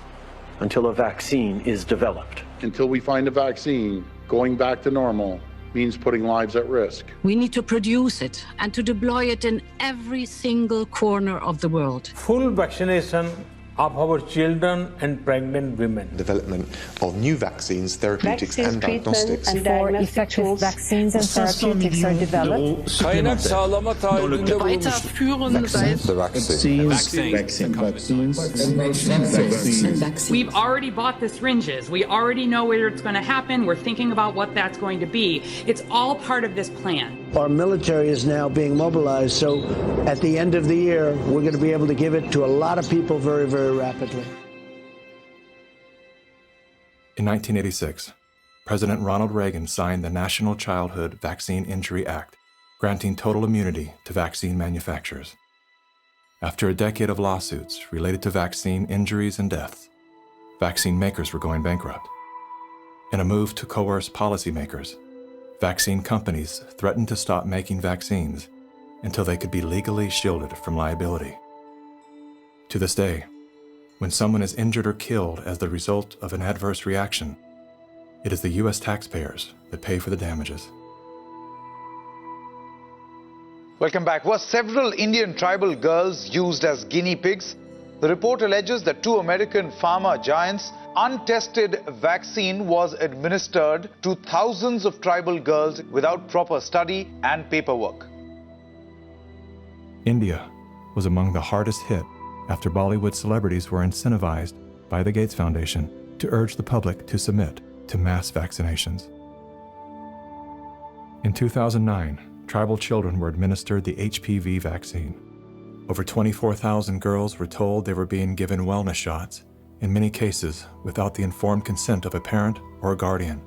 until a vaccine is developed. Until we find a vaccine, going back to normal means putting lives at risk. We need to produce it and to deploy it in every single corner of the world. Full vaccination of our children and pregnant women. Development of new vaccines, therapeutics and diagnostics. Before effective vaccines and therapeutics are developed. We've already bought the syringes. We already know where it's going to happen. We're thinking about what that's going to be. It's all part of this plan. Our military is now being mobilized, so at the end of the year, we're going to be able to give it to a lot of people very, very rapidly. In 1986, President Ronald Reagan signed the National Childhood Vaccine Injury Act, granting total immunity to vaccine manufacturers. After a decade of lawsuits related to vaccine injuries and deaths, vaccine makers were going bankrupt. In a move to coerce policymakers, vaccine companies threatened to stop making vaccines until they could be legally shielded from liability. To this day, when someone is injured or killed as the result of an adverse reaction, it is the U.S. taxpayers that pay for the damages. Welcome back. Were several Indian tribal girls used as guinea pigs? The report alleges that 2 American pharma giants' untested vaccine was administered to thousands of tribal girls without proper study and paperwork. India was among the hardest hit after Bollywood celebrities were incentivized by the Gates Foundation to urge the public to submit to mass vaccinations. In 2009, tribal children were administered the HPV vaccine. Over 24,000 girls were told they were being given wellness shots, in many cases without the informed consent of a parent or a guardian.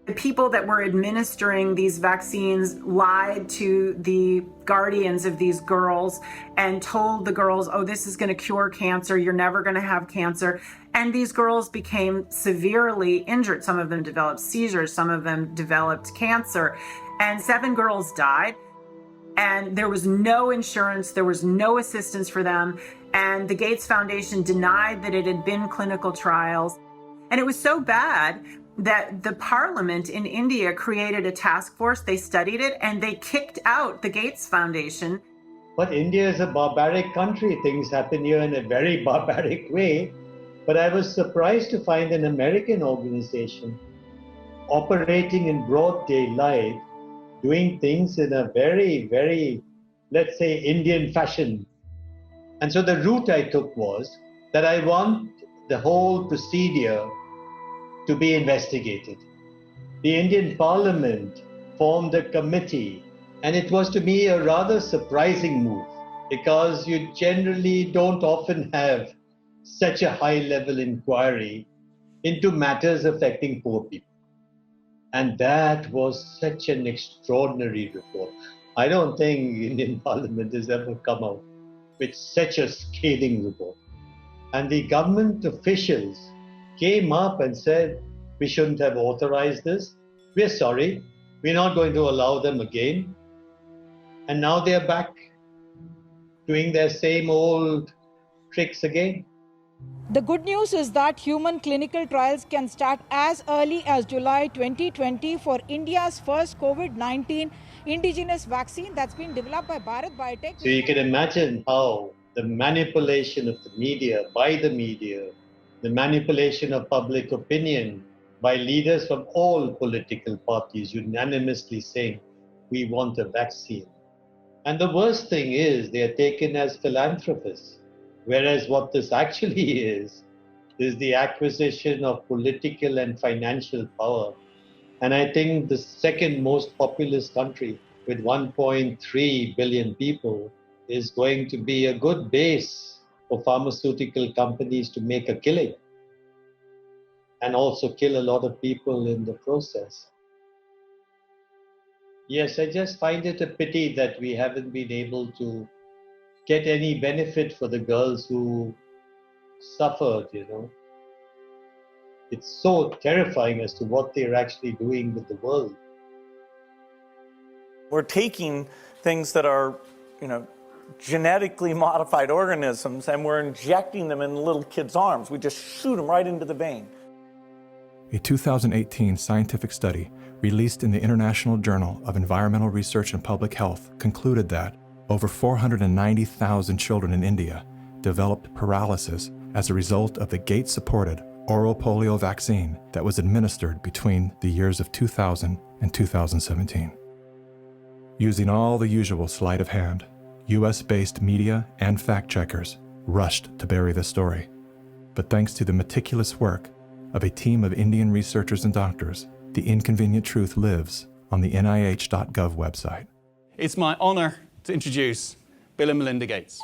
The people that were administering these vaccines lied to the guardians of these girls and told the girls, oh, this is going to cure cancer, you're never going to have cancer. And these girls became severely injured. Some of them developed seizures, some of them developed cancer, and 7 girls died. And there was no insurance, there was no assistance for them. And the Gates Foundation denied that it had been clinical trials. And it was so bad that the parliament in India created a task force, they studied it, and they kicked out the Gates Foundation. But India is a barbaric country. Things happen here in a very barbaric way. But I was surprised to find an American organization operating in broad daylight, doing things in a very, very, let's say, Indian fashion. And so the route I took was that I want the whole procedure to be investigated. The Indian Parliament formed a committee, and it was to me a rather surprising move because you generally don't often have such a high-level inquiry into matters affecting poor people. And that was such an extraordinary report. I don't think Indian Parliament has ever come out with such a scathing report. And the government officials came up and said, we shouldn't have authorized this. We're sorry. We're not going to allow them again. And now they're back doing their same old tricks again. The good news is that human clinical trials can start as early as July 2020 for India's first COVID-19 indigenous vaccine that's been developed by Bharat Biotech. So you can imagine how the manipulation of the media, by the media, the manipulation of public opinion by leaders from all political parties unanimously saying, we want a vaccine. And the worst thing is they are taken as philanthropists. Whereas what this actually is the acquisition of political and financial power. And I think the second most populous country with 1.3 billion people is going to be a good base for pharmaceutical companies to make a killing and also kill a lot of people in the process. Yes, I just find it a pity that we haven't been able to get any benefit for the girls who suffered, you know. It's so terrifying as to what they're actually doing with the world. We're taking things that are, genetically modified organisms, and we're injecting them in little kids' arms. We just shoot them right into the vein. A 2018 scientific study released in the International Journal of Environmental Research and Public Health concluded that over 490,000 children in India developed paralysis as a result of the Gates-supported oral polio vaccine that was administered between the years of 2000 and 2017. Using all the usual sleight of hand, US-based media and fact-checkers rushed to bury this story. But thanks to the meticulous work of a team of Indian researchers and doctors, the inconvenient truth lives on the NIH.gov website. It's my honor to introduce Bill and Melinda Gates.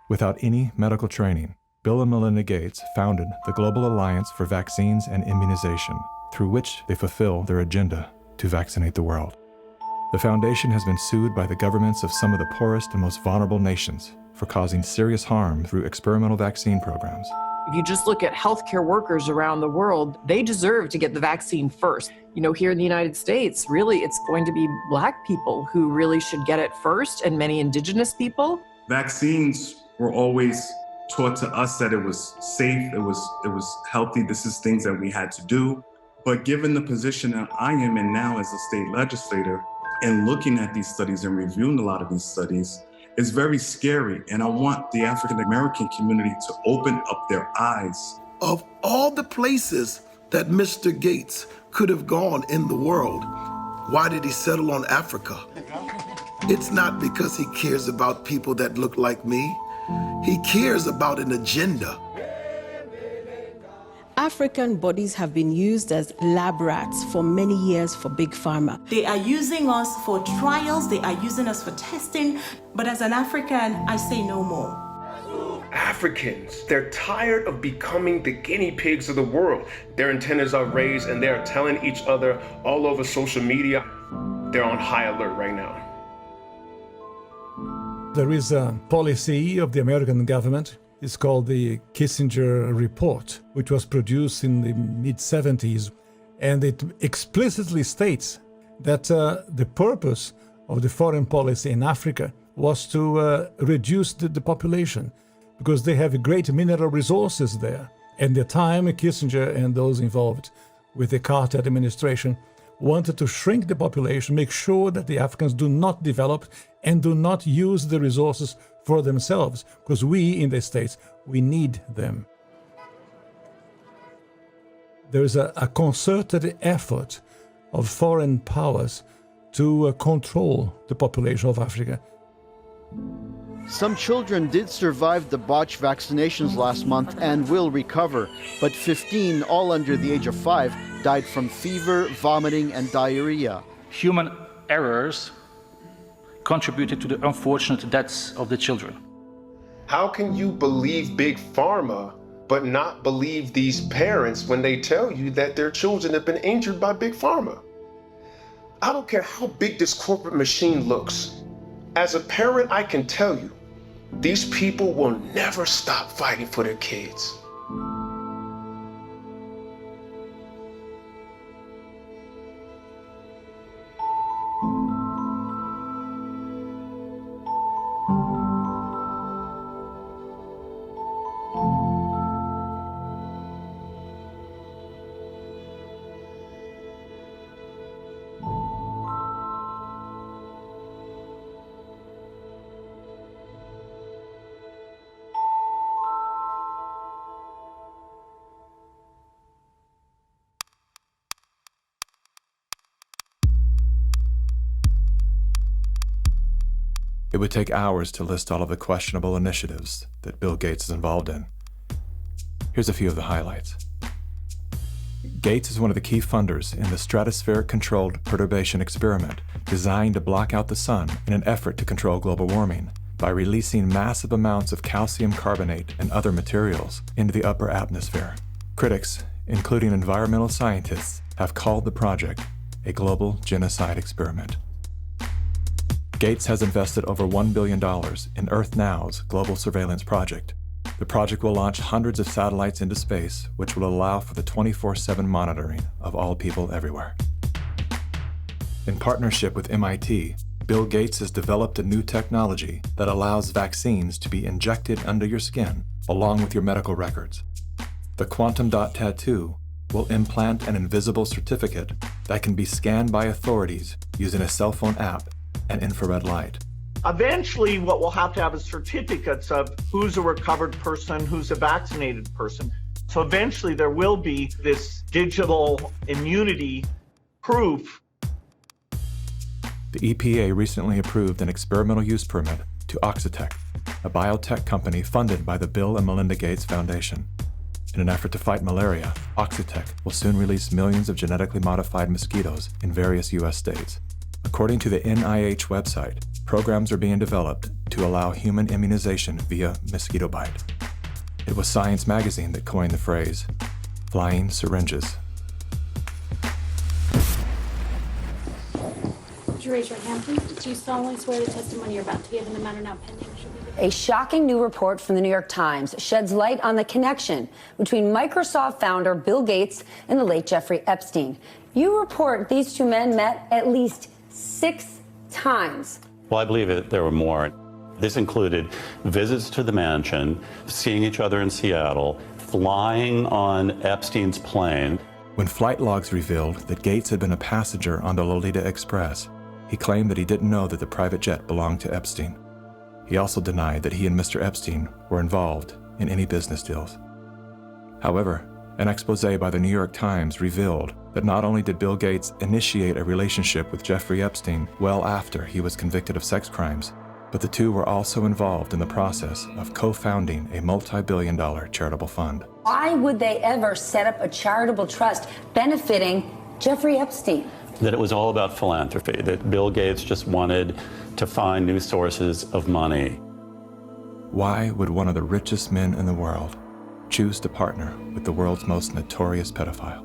Without any medical training, Bill and Melinda Gates founded the Global Alliance for Vaccines and Immunization, through which they fulfill their agenda to vaccinate the world. The foundation has been sued by the governments of some of the poorest and most vulnerable nations for causing serious harm through experimental vaccine programs. If you just look at healthcare workers around the world, they deserve to get the vaccine first. Here in the United States, really, it's going to be Black people who really should get it first, and many Indigenous people. Vaccines were always taught to us that it was safe, it was healthy, this is things that we had to do. But given the position that I am in now as a state legislator, and looking at these studies and reviewing a lot of these studies, is very scary. And I want the African American community to open up their eyes. Of all the places that Mr. Gates could have gone in the world, why did he settle on Africa? It's not because he cares about people that look like me. He cares about an agenda. African bodies have been used as lab rats for many years for Big Pharma. They are using us for trials, they are using us for testing, but as an African, I say no more. Africans, they're tired of becoming the guinea pigs of the world. Their antennas are raised and they're telling each other all over social media. They're on high alert right now. There is a policy of the American government. It's called the Kissinger Report, which was produced in the mid-70s. And it explicitly states that the purpose of the foreign policy in Africa was to reduce the population, because they have great mineral resources there. At the time, Kissinger and those involved with the Carter administration wanted to shrink the population, make sure that the Africans do not develop and do not use the resources for themselves, because we in the States, we need them. There is a concerted effort of foreign powers to control the population of Africa. Some children did survive the botched vaccinations last month and will recover, but 15, all under the age of 5, died from fever, vomiting, and diarrhea. Human errors contributed to the unfortunate deaths of the children. How can you believe Big Pharma, but not believe these parents when they tell you that their children have been injured by Big Pharma? I don't care how big this corporate machine looks. As a parent, I can tell you, these people will never stop fighting for their kids. It would take hours to list all of the questionable initiatives that Bill Gates is involved in. Here's a few of the highlights. Gates is one of the key funders in the Stratosphere-Controlled Perturbation Experiment, designed to block out the sun in an effort to control global warming by releasing massive amounts of calcium carbonate and other materials into the upper atmosphere. Critics, including environmental scientists, have called the project a global genocide experiment. Gates has invested over $1 billion in Earth Now's global surveillance project. The project will launch hundreds of satellites into space, which will allow for the 24/7 monitoring of all people everywhere. In partnership with MIT, Bill Gates has developed a new technology that allows vaccines to be injected under your skin along with your medical records. The Quantum Dot Tattoo will implant an invisible certificate that can be scanned by authorities using a cell phone app and infrared light. Eventually, what we'll have is certificates of who's a recovered person, who's a vaccinated person. So eventually there will be this digital immunity proof. The EPA recently approved an experimental use permit to Oxitec, a biotech company funded by the Bill and Melinda Gates Foundation. In an effort to fight malaria, Oxitec will soon release millions of genetically modified mosquitoes in various U.S. states. According to the NIH website, programs are being developed to allow human immunization via mosquito bite. It was Science magazine that coined the phrase, flying syringes. Would you raise your hand, please? Do you solemnly swear the testimony you're about to give in the matter now pending should be the... A shocking new report from the New York Times sheds light on the connection between Microsoft founder Bill Gates and the late Jeffrey Epstein. You report these two men met at least 6 times. Well, I believe there were more. This included visits to the mansion, seeing each other in Seattle, flying on Epstein's plane. When flight logs revealed that Gates had been a passenger on the Lolita Express, he claimed that he didn't know that the private jet belonged to Epstein. He also denied that he and Mr. Epstein were involved in any business deals. However, an expose by the New York Times revealed that not only did Bill Gates initiate a relationship with Jeffrey Epstein well after he was convicted of sex crimes, but the two were also involved in the process of co-founding a multi-billion-dollar charitable fund. Why would they ever set up a charitable trust benefiting Jeffrey Epstein? That it was all about philanthropy, that Bill Gates just wanted to find new sources of money. Why would one of the richest men in the world choose to partner with the world's most notorious pedophile?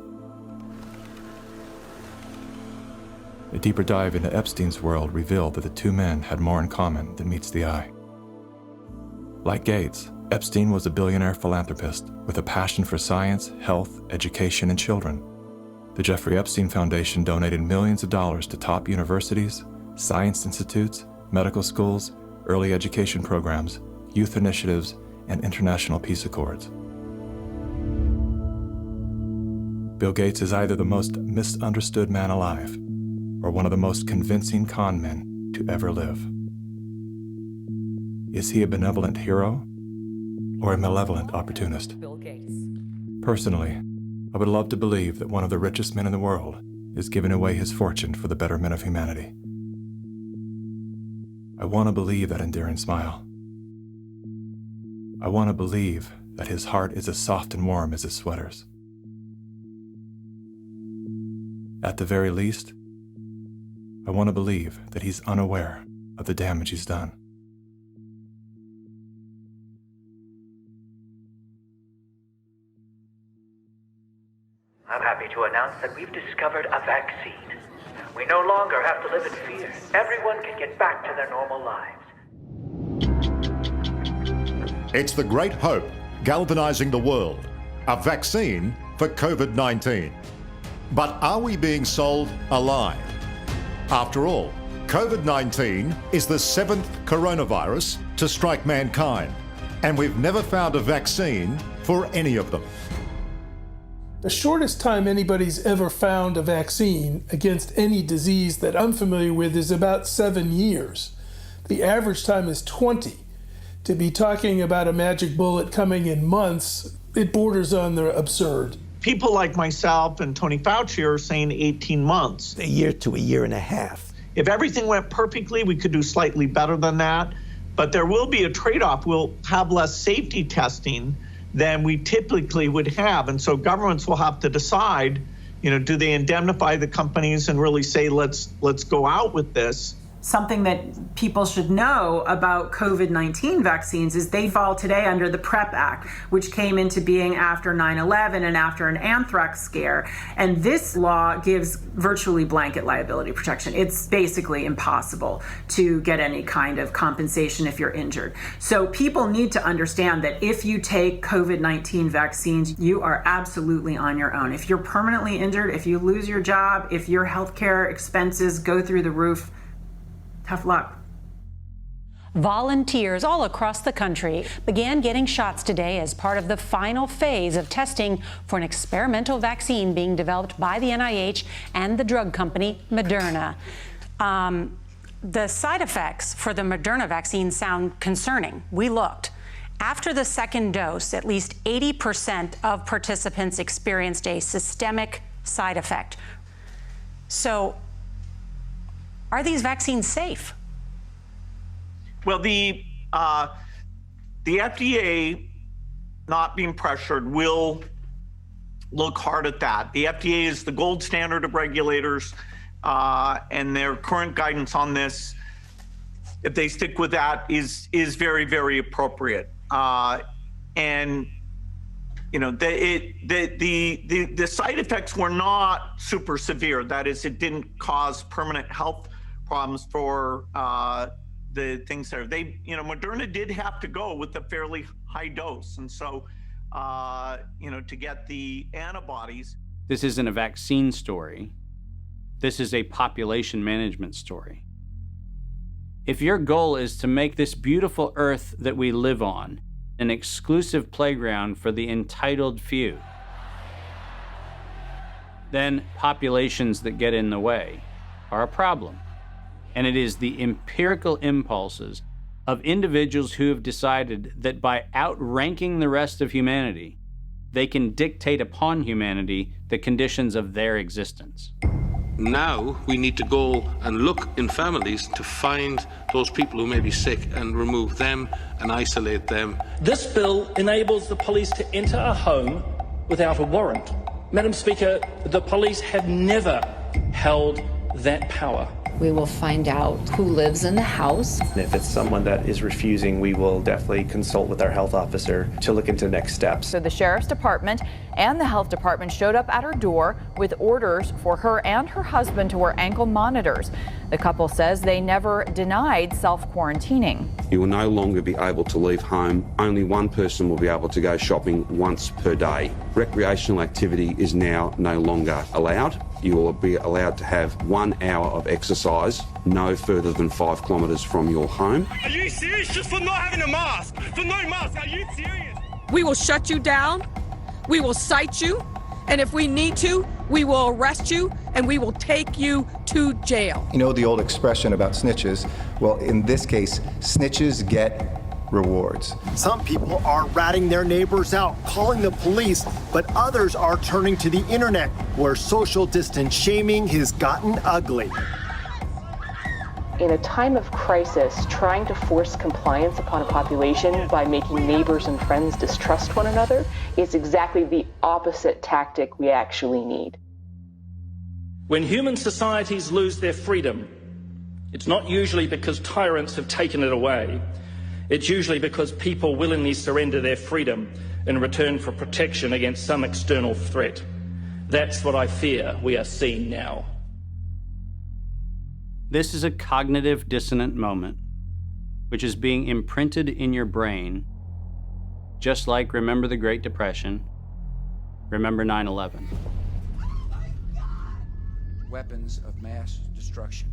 A deeper dive into Epstein's world revealed that the two men had more in common than meets the eye. Like Gates, Epstein was a billionaire philanthropist with a passion for science, health, education, and children. The Jeffrey Epstein Foundation donated millions of dollars to top universities, science institutes, medical schools, early education programs, youth initiatives, and international peace accords. Bill Gates is either the most misunderstood man alive or one of the most convincing con men to ever live. Is he a benevolent hero or a malevolent opportunist? Bill Gates. Personally, I would love to believe that one of the richest men in the world is giving away his fortune for the betterment of humanity. I want to believe that endearing smile. I want to believe that his heart is as soft and warm as his sweaters. At the very least, I want to believe that he's unaware of the damage he's done. I'm happy to announce that we've discovered a vaccine. We no longer have to live in fear. Everyone can get back to their normal lives. It's the great hope galvanizing the world. A vaccine for COVID-19. But are we being sold a lie? After all, COVID-19 is the 7th coronavirus to strike mankind, and we've never found a vaccine for any of them. The shortest time anybody's ever found a vaccine against any disease that I'm familiar with is about 7 years. The average time is 20. To be talking about a magic bullet coming in months, it borders on the absurd. People like myself and Tony Fauci are saying 18 months. A year to a year and a half. If everything went perfectly, we could do slightly better than that. But there will be a trade-off. We'll have less safety testing than we typically would have. And so governments will have to decide, do they indemnify the companies and really say, let's go out with this? something that people should know about COVID-19 vaccines is they fall today under the PrEP Act, which came into being after 9/11 and after an anthrax scare. And this law gives virtually blanket liability protection. It's basically impossible to get any kind of compensation if you're injured. So people need to understand that if you take COVID-19 vaccines, you are absolutely on your own. If you're permanently injured, if you lose your job, if your healthcare expenses go through the roof, tough luck. Volunteers all across the country began getting shots today as part of the final phase of testing for an experimental vaccine being developed by the NIH and the drug company Moderna. The side effects for the Moderna vaccine sound concerning. We looked. After the second dose, at least 80% of participants experienced a systemic side effect. So, are these vaccines safe? Well, the FDA, not being pressured, will look hard at that. The FDA is the gold standard of regulators, and their current guidance on this, if they stick with that, is very, very appropriate. And you know, the side effects were not super severe. That is, it didn't cause permanent health problems for the things there. Moderna did have to go with a fairly high dose, and so to get the antibodies. This isn't a vaccine story. This is a population management story. If your goal is to make this beautiful earth that we live on an exclusive playground for the entitled few, then populations that get in the way are a problem. And it is the empirical impulses of individuals who have decided that by outranking the rest of humanity, they can dictate upon humanity the conditions of their existence. Now we need to go and look in families to find those people who may be sick and remove them and isolate them. This bill enables the police to enter a home without a warrant. Madam Speaker, the police have never held that power. We will find out who lives in the house. If it's someone that is refusing, we will definitely consult with our health officer to look into next steps. So the Sheriff's Department and the Health Department showed up at her door with orders for her and her husband to wear ankle monitors. The couple says they never denied self-quarantining. You will no longer be able to leave home. Only one person will be able to go shopping once per day. Recreational activity is now no longer allowed. You will be allowed to have 1 hour of exercise no further than 5 kilometres from your home. Are you serious? Just for not having a mask? For no mask? Are you serious? We will shut you down. We will cite you. And if we need to, we will arrest you and we will take you to jail. You know the old expression about snitches? Well, in this case, snitches get rewards. Some people are ratting their neighbors out, calling the police, but others are turning to the internet, where social distance shaming has gotten ugly. In a time of crisis, trying to force compliance upon a population by making neighbors and friends distrust one another is exactly the opposite tactic we actually need. When human societies lose their freedom, it's not usually because tyrants have taken it away. It's usually because people willingly surrender their freedom in return for protection against some external threat. That's what I fear we are seeing now. This is a cognitive dissonant moment, which is being imprinted in your brain, just like remember the Great Depression, remember 9/11. Weapons of mass destruction.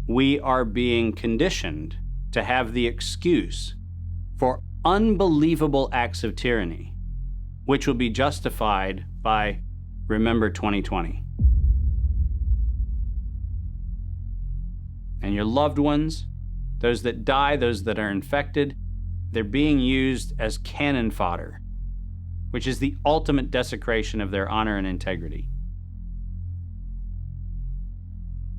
We are being conditioned to have the excuse for unbelievable acts of tyranny, which will be justified by remember 2020. And your loved ones, those that die, those that are infected, they're being used as cannon fodder, which is the ultimate desecration of their honor and integrity.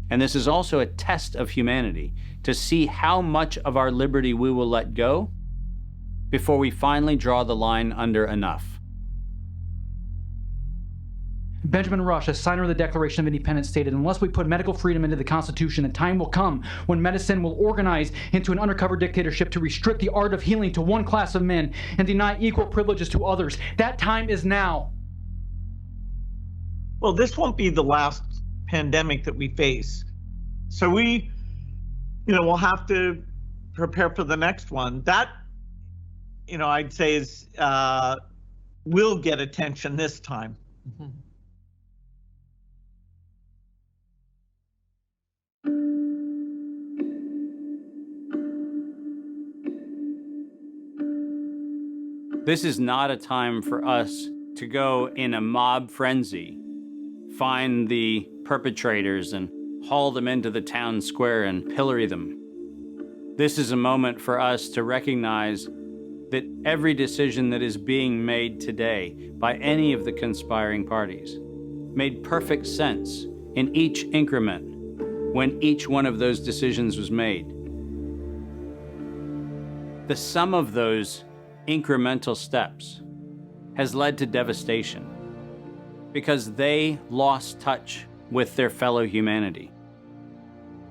And this is also a test of humanity, to see how much of our liberty we will let go before we finally draw the line under enough. Benjamin Rush, a signer of the Declaration of Independence, stated, "Unless we put medical freedom into the Constitution, the time will come when medicine will organize into an undercover dictatorship to restrict the art of healing to one class of men and deny equal privileges to others. That time is now." Well, this won't be the last pandemic that we face. So we, we'll have to prepare for the next one. That, I'd say is, will get attention this time. Mm-hmm. This is not a time for us to go in a mob frenzy, find the perpetrators and haul them into the town square and pillory them. This is a moment for us to recognize that every decision that is being made today by any of the conspiring parties made perfect sense in each increment when each one of those decisions was made. The sum of those incremental steps has led to devastation because they lost touch with their fellow humanity.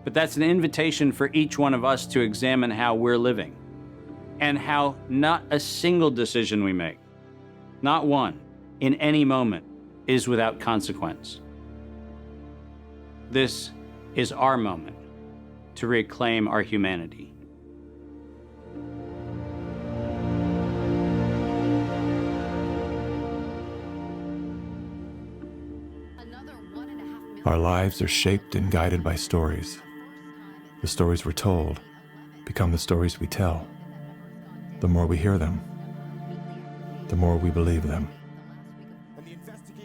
But that's an invitation for each one of us to examine how we're living and how not a single decision we make, not one, in any moment, is without consequence. This is our moment to reclaim our humanity. Our lives are shaped and guided by stories. The stories we're told become the stories we tell. The more we hear them, the more we believe them.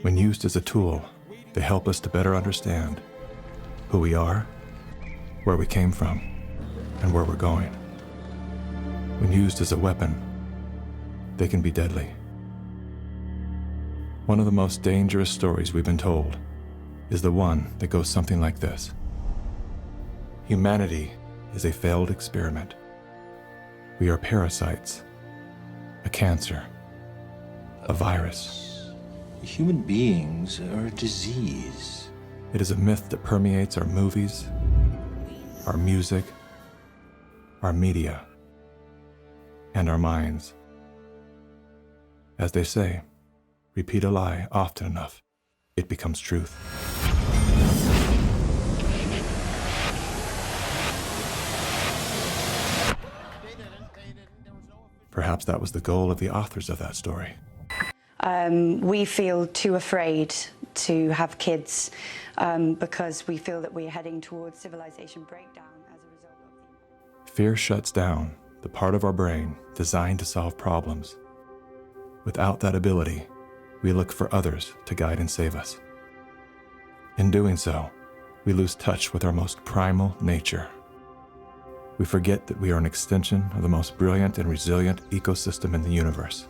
When used as a tool, they help us to better understand who we are, where we came from, and where we're going. When used as a weapon, they can be deadly. One of the most dangerous stories we've been told is the one that goes something like this. Humanity is a failed experiment. We are parasites, a cancer, a virus. Human beings are a disease. It is a myth that permeates our movies, our music, our media, and our minds. As they say, repeat a lie often enough, it becomes truth. Perhaps that was the goal of the authors of that story. We feel too afraid to have kids because we feel that we're heading towards civilization breakdown as a result of Fear shuts down the part of our brain designed to solve problems. Without that ability, we look for others to guide and save us. In doing so, we lose touch with our most primal nature. We forget that we are an extension of the most brilliant and resilient ecosystem in the universe.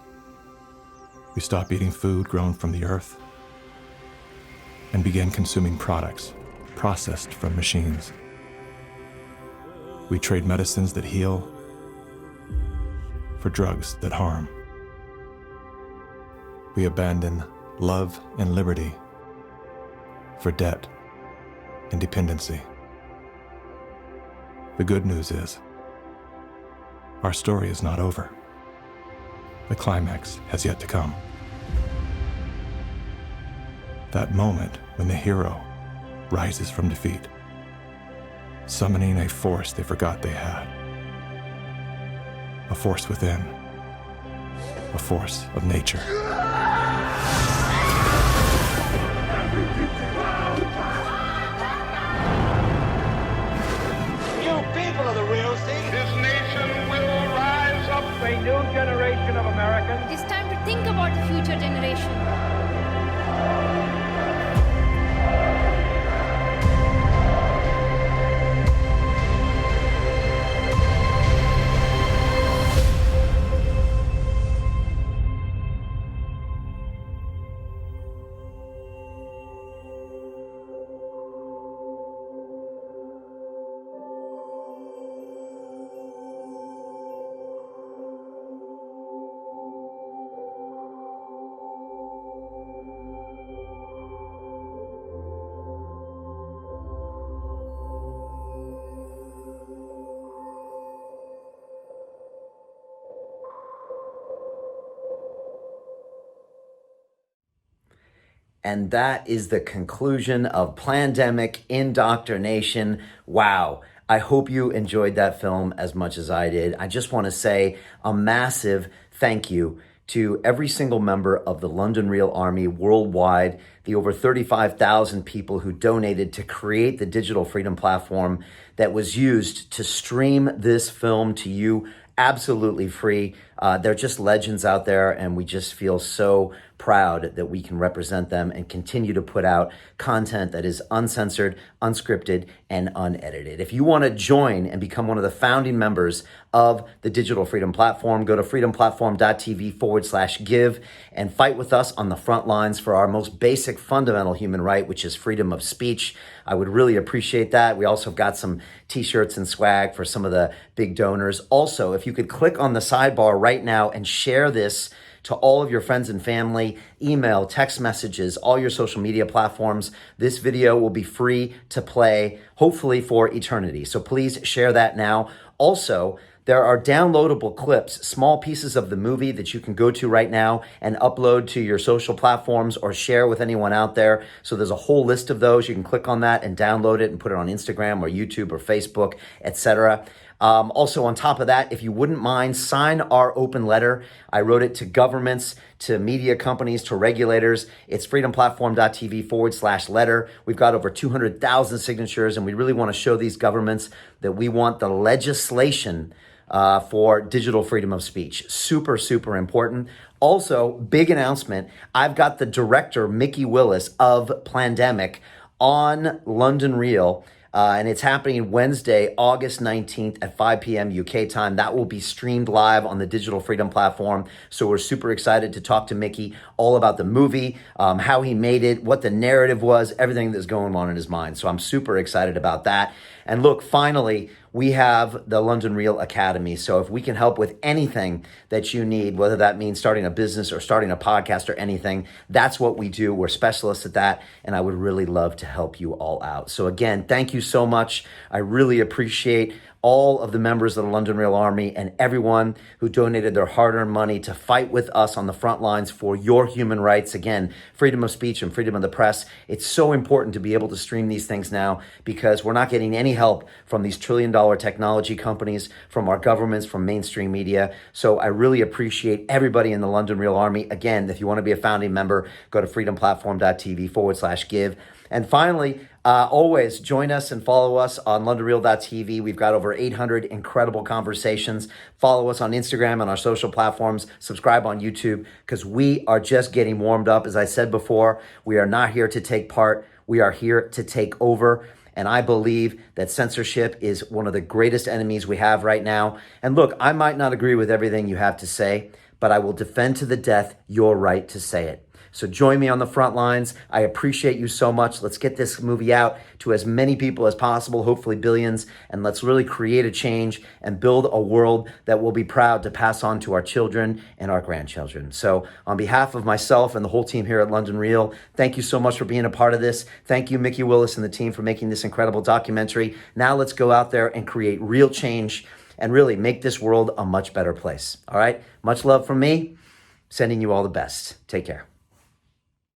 We stop eating food grown from the earth and begin consuming products processed from machines. We trade medicines that heal for drugs that harm. We abandon love and liberty for debt and dependency. The good news is, our story is not over. The climax has yet to come. That moment when the hero rises from defeat, summoning a force they forgot they had. A force within, a force of nature. People are the real thing. This nation will rise up. A new generation of Americans. It's time to think about the future generation. And that is the conclusion of Plandemic Indoctrination. Wow. I hope you enjoyed that film as much as I did. I just want to say a massive thank you to every single member of the London Real Army worldwide, the over 35,000 people who donated to create the Digital Freedom Platform that was used to stream this film to you absolutely free. They're just legends out there, and we just feel so proud that we can represent them and continue to put out content that is uncensored, unscripted, and unedited. If you want to join and become one of the founding members of the Digital Freedom Platform, go to freedomplatform.tv/give and fight with us on the front lines for our most basic fundamental human right, which is freedom of speech. I would really appreciate that. We also have got some t-shirts and swag for some of the big donors. Also, if you could click on the sidebar right now and share this to all of your friends and family, email, text messages, all your social media platforms. This video will be free to play, hopefully for eternity. So please share that now. Also, there are downloadable clips, small pieces of the movie that you can go to right now and upload to your social platforms or share with anyone out there. So there's a whole list of those. You can click on that and download it and put it on Instagram or YouTube or Facebook, etc. Also, on top of that, if you wouldn't mind, sign our open letter. I wrote it to governments, to media companies, to regulators. It's freedomplatform.tv/letter. We've got over 200,000 signatures, and we really want to show these governments that we want the legislation for digital freedom of speech. Super, super important. Also, big announcement. I've got the director, Mikki Willis of Plandemic, on London Real. And it's happening Wednesday, August 19th at 5 p.m. UK time. That will be streamed live on the Digital Freedom Platform. So we're super excited to talk to Mikki all about the movie, how he made it, what the narrative was, everything that's going on in his mind. So I'm super excited about that. And look, finally, we have the London Real Academy. So if we can help with anything that you need, whether that means starting a business or starting a podcast or anything, that's what we do. We're specialists at that, and I would really love to help you all out. So again, thank you so much. I really appreciate all of the members of the London Real Army and everyone who donated their hard-earned money to fight with us on the front lines for your human rights. Again, freedom of speech and freedom of the press. It's so important to be able to stream these things now because we're not getting any help from these trillion-dollar technology companies, from our governments, from mainstream media. So I really appreciate everybody in the London Real Army. Again, if you want to be a founding member, go to freedomplatform.tv/give. And finally, always join us and follow us on LondonReal.tv. We've got over 800 incredible conversations. Follow us on Instagram and our social platforms. Subscribe on YouTube because we are just getting warmed up. As I said before, we are not here to take part. We are here to take over. And I believe that censorship is one of the greatest enemies we have right now. And look, I might not agree with everything you have to say, but I will defend to the death your right to say it. So join me on the front lines. I appreciate you so much. Let's get this movie out to as many people as possible, hopefully billions, and let's really create a change and build a world that we'll be proud to pass on to our children and our grandchildren. So on behalf of myself and the whole team here at London Real, thank you so much for being a part of this. Thank you, Mikki Willis and the team, for making this incredible documentary. Now let's go out there and create real change and really make this world a much better place. All right? Much love from me. Sending you all the best. Take care.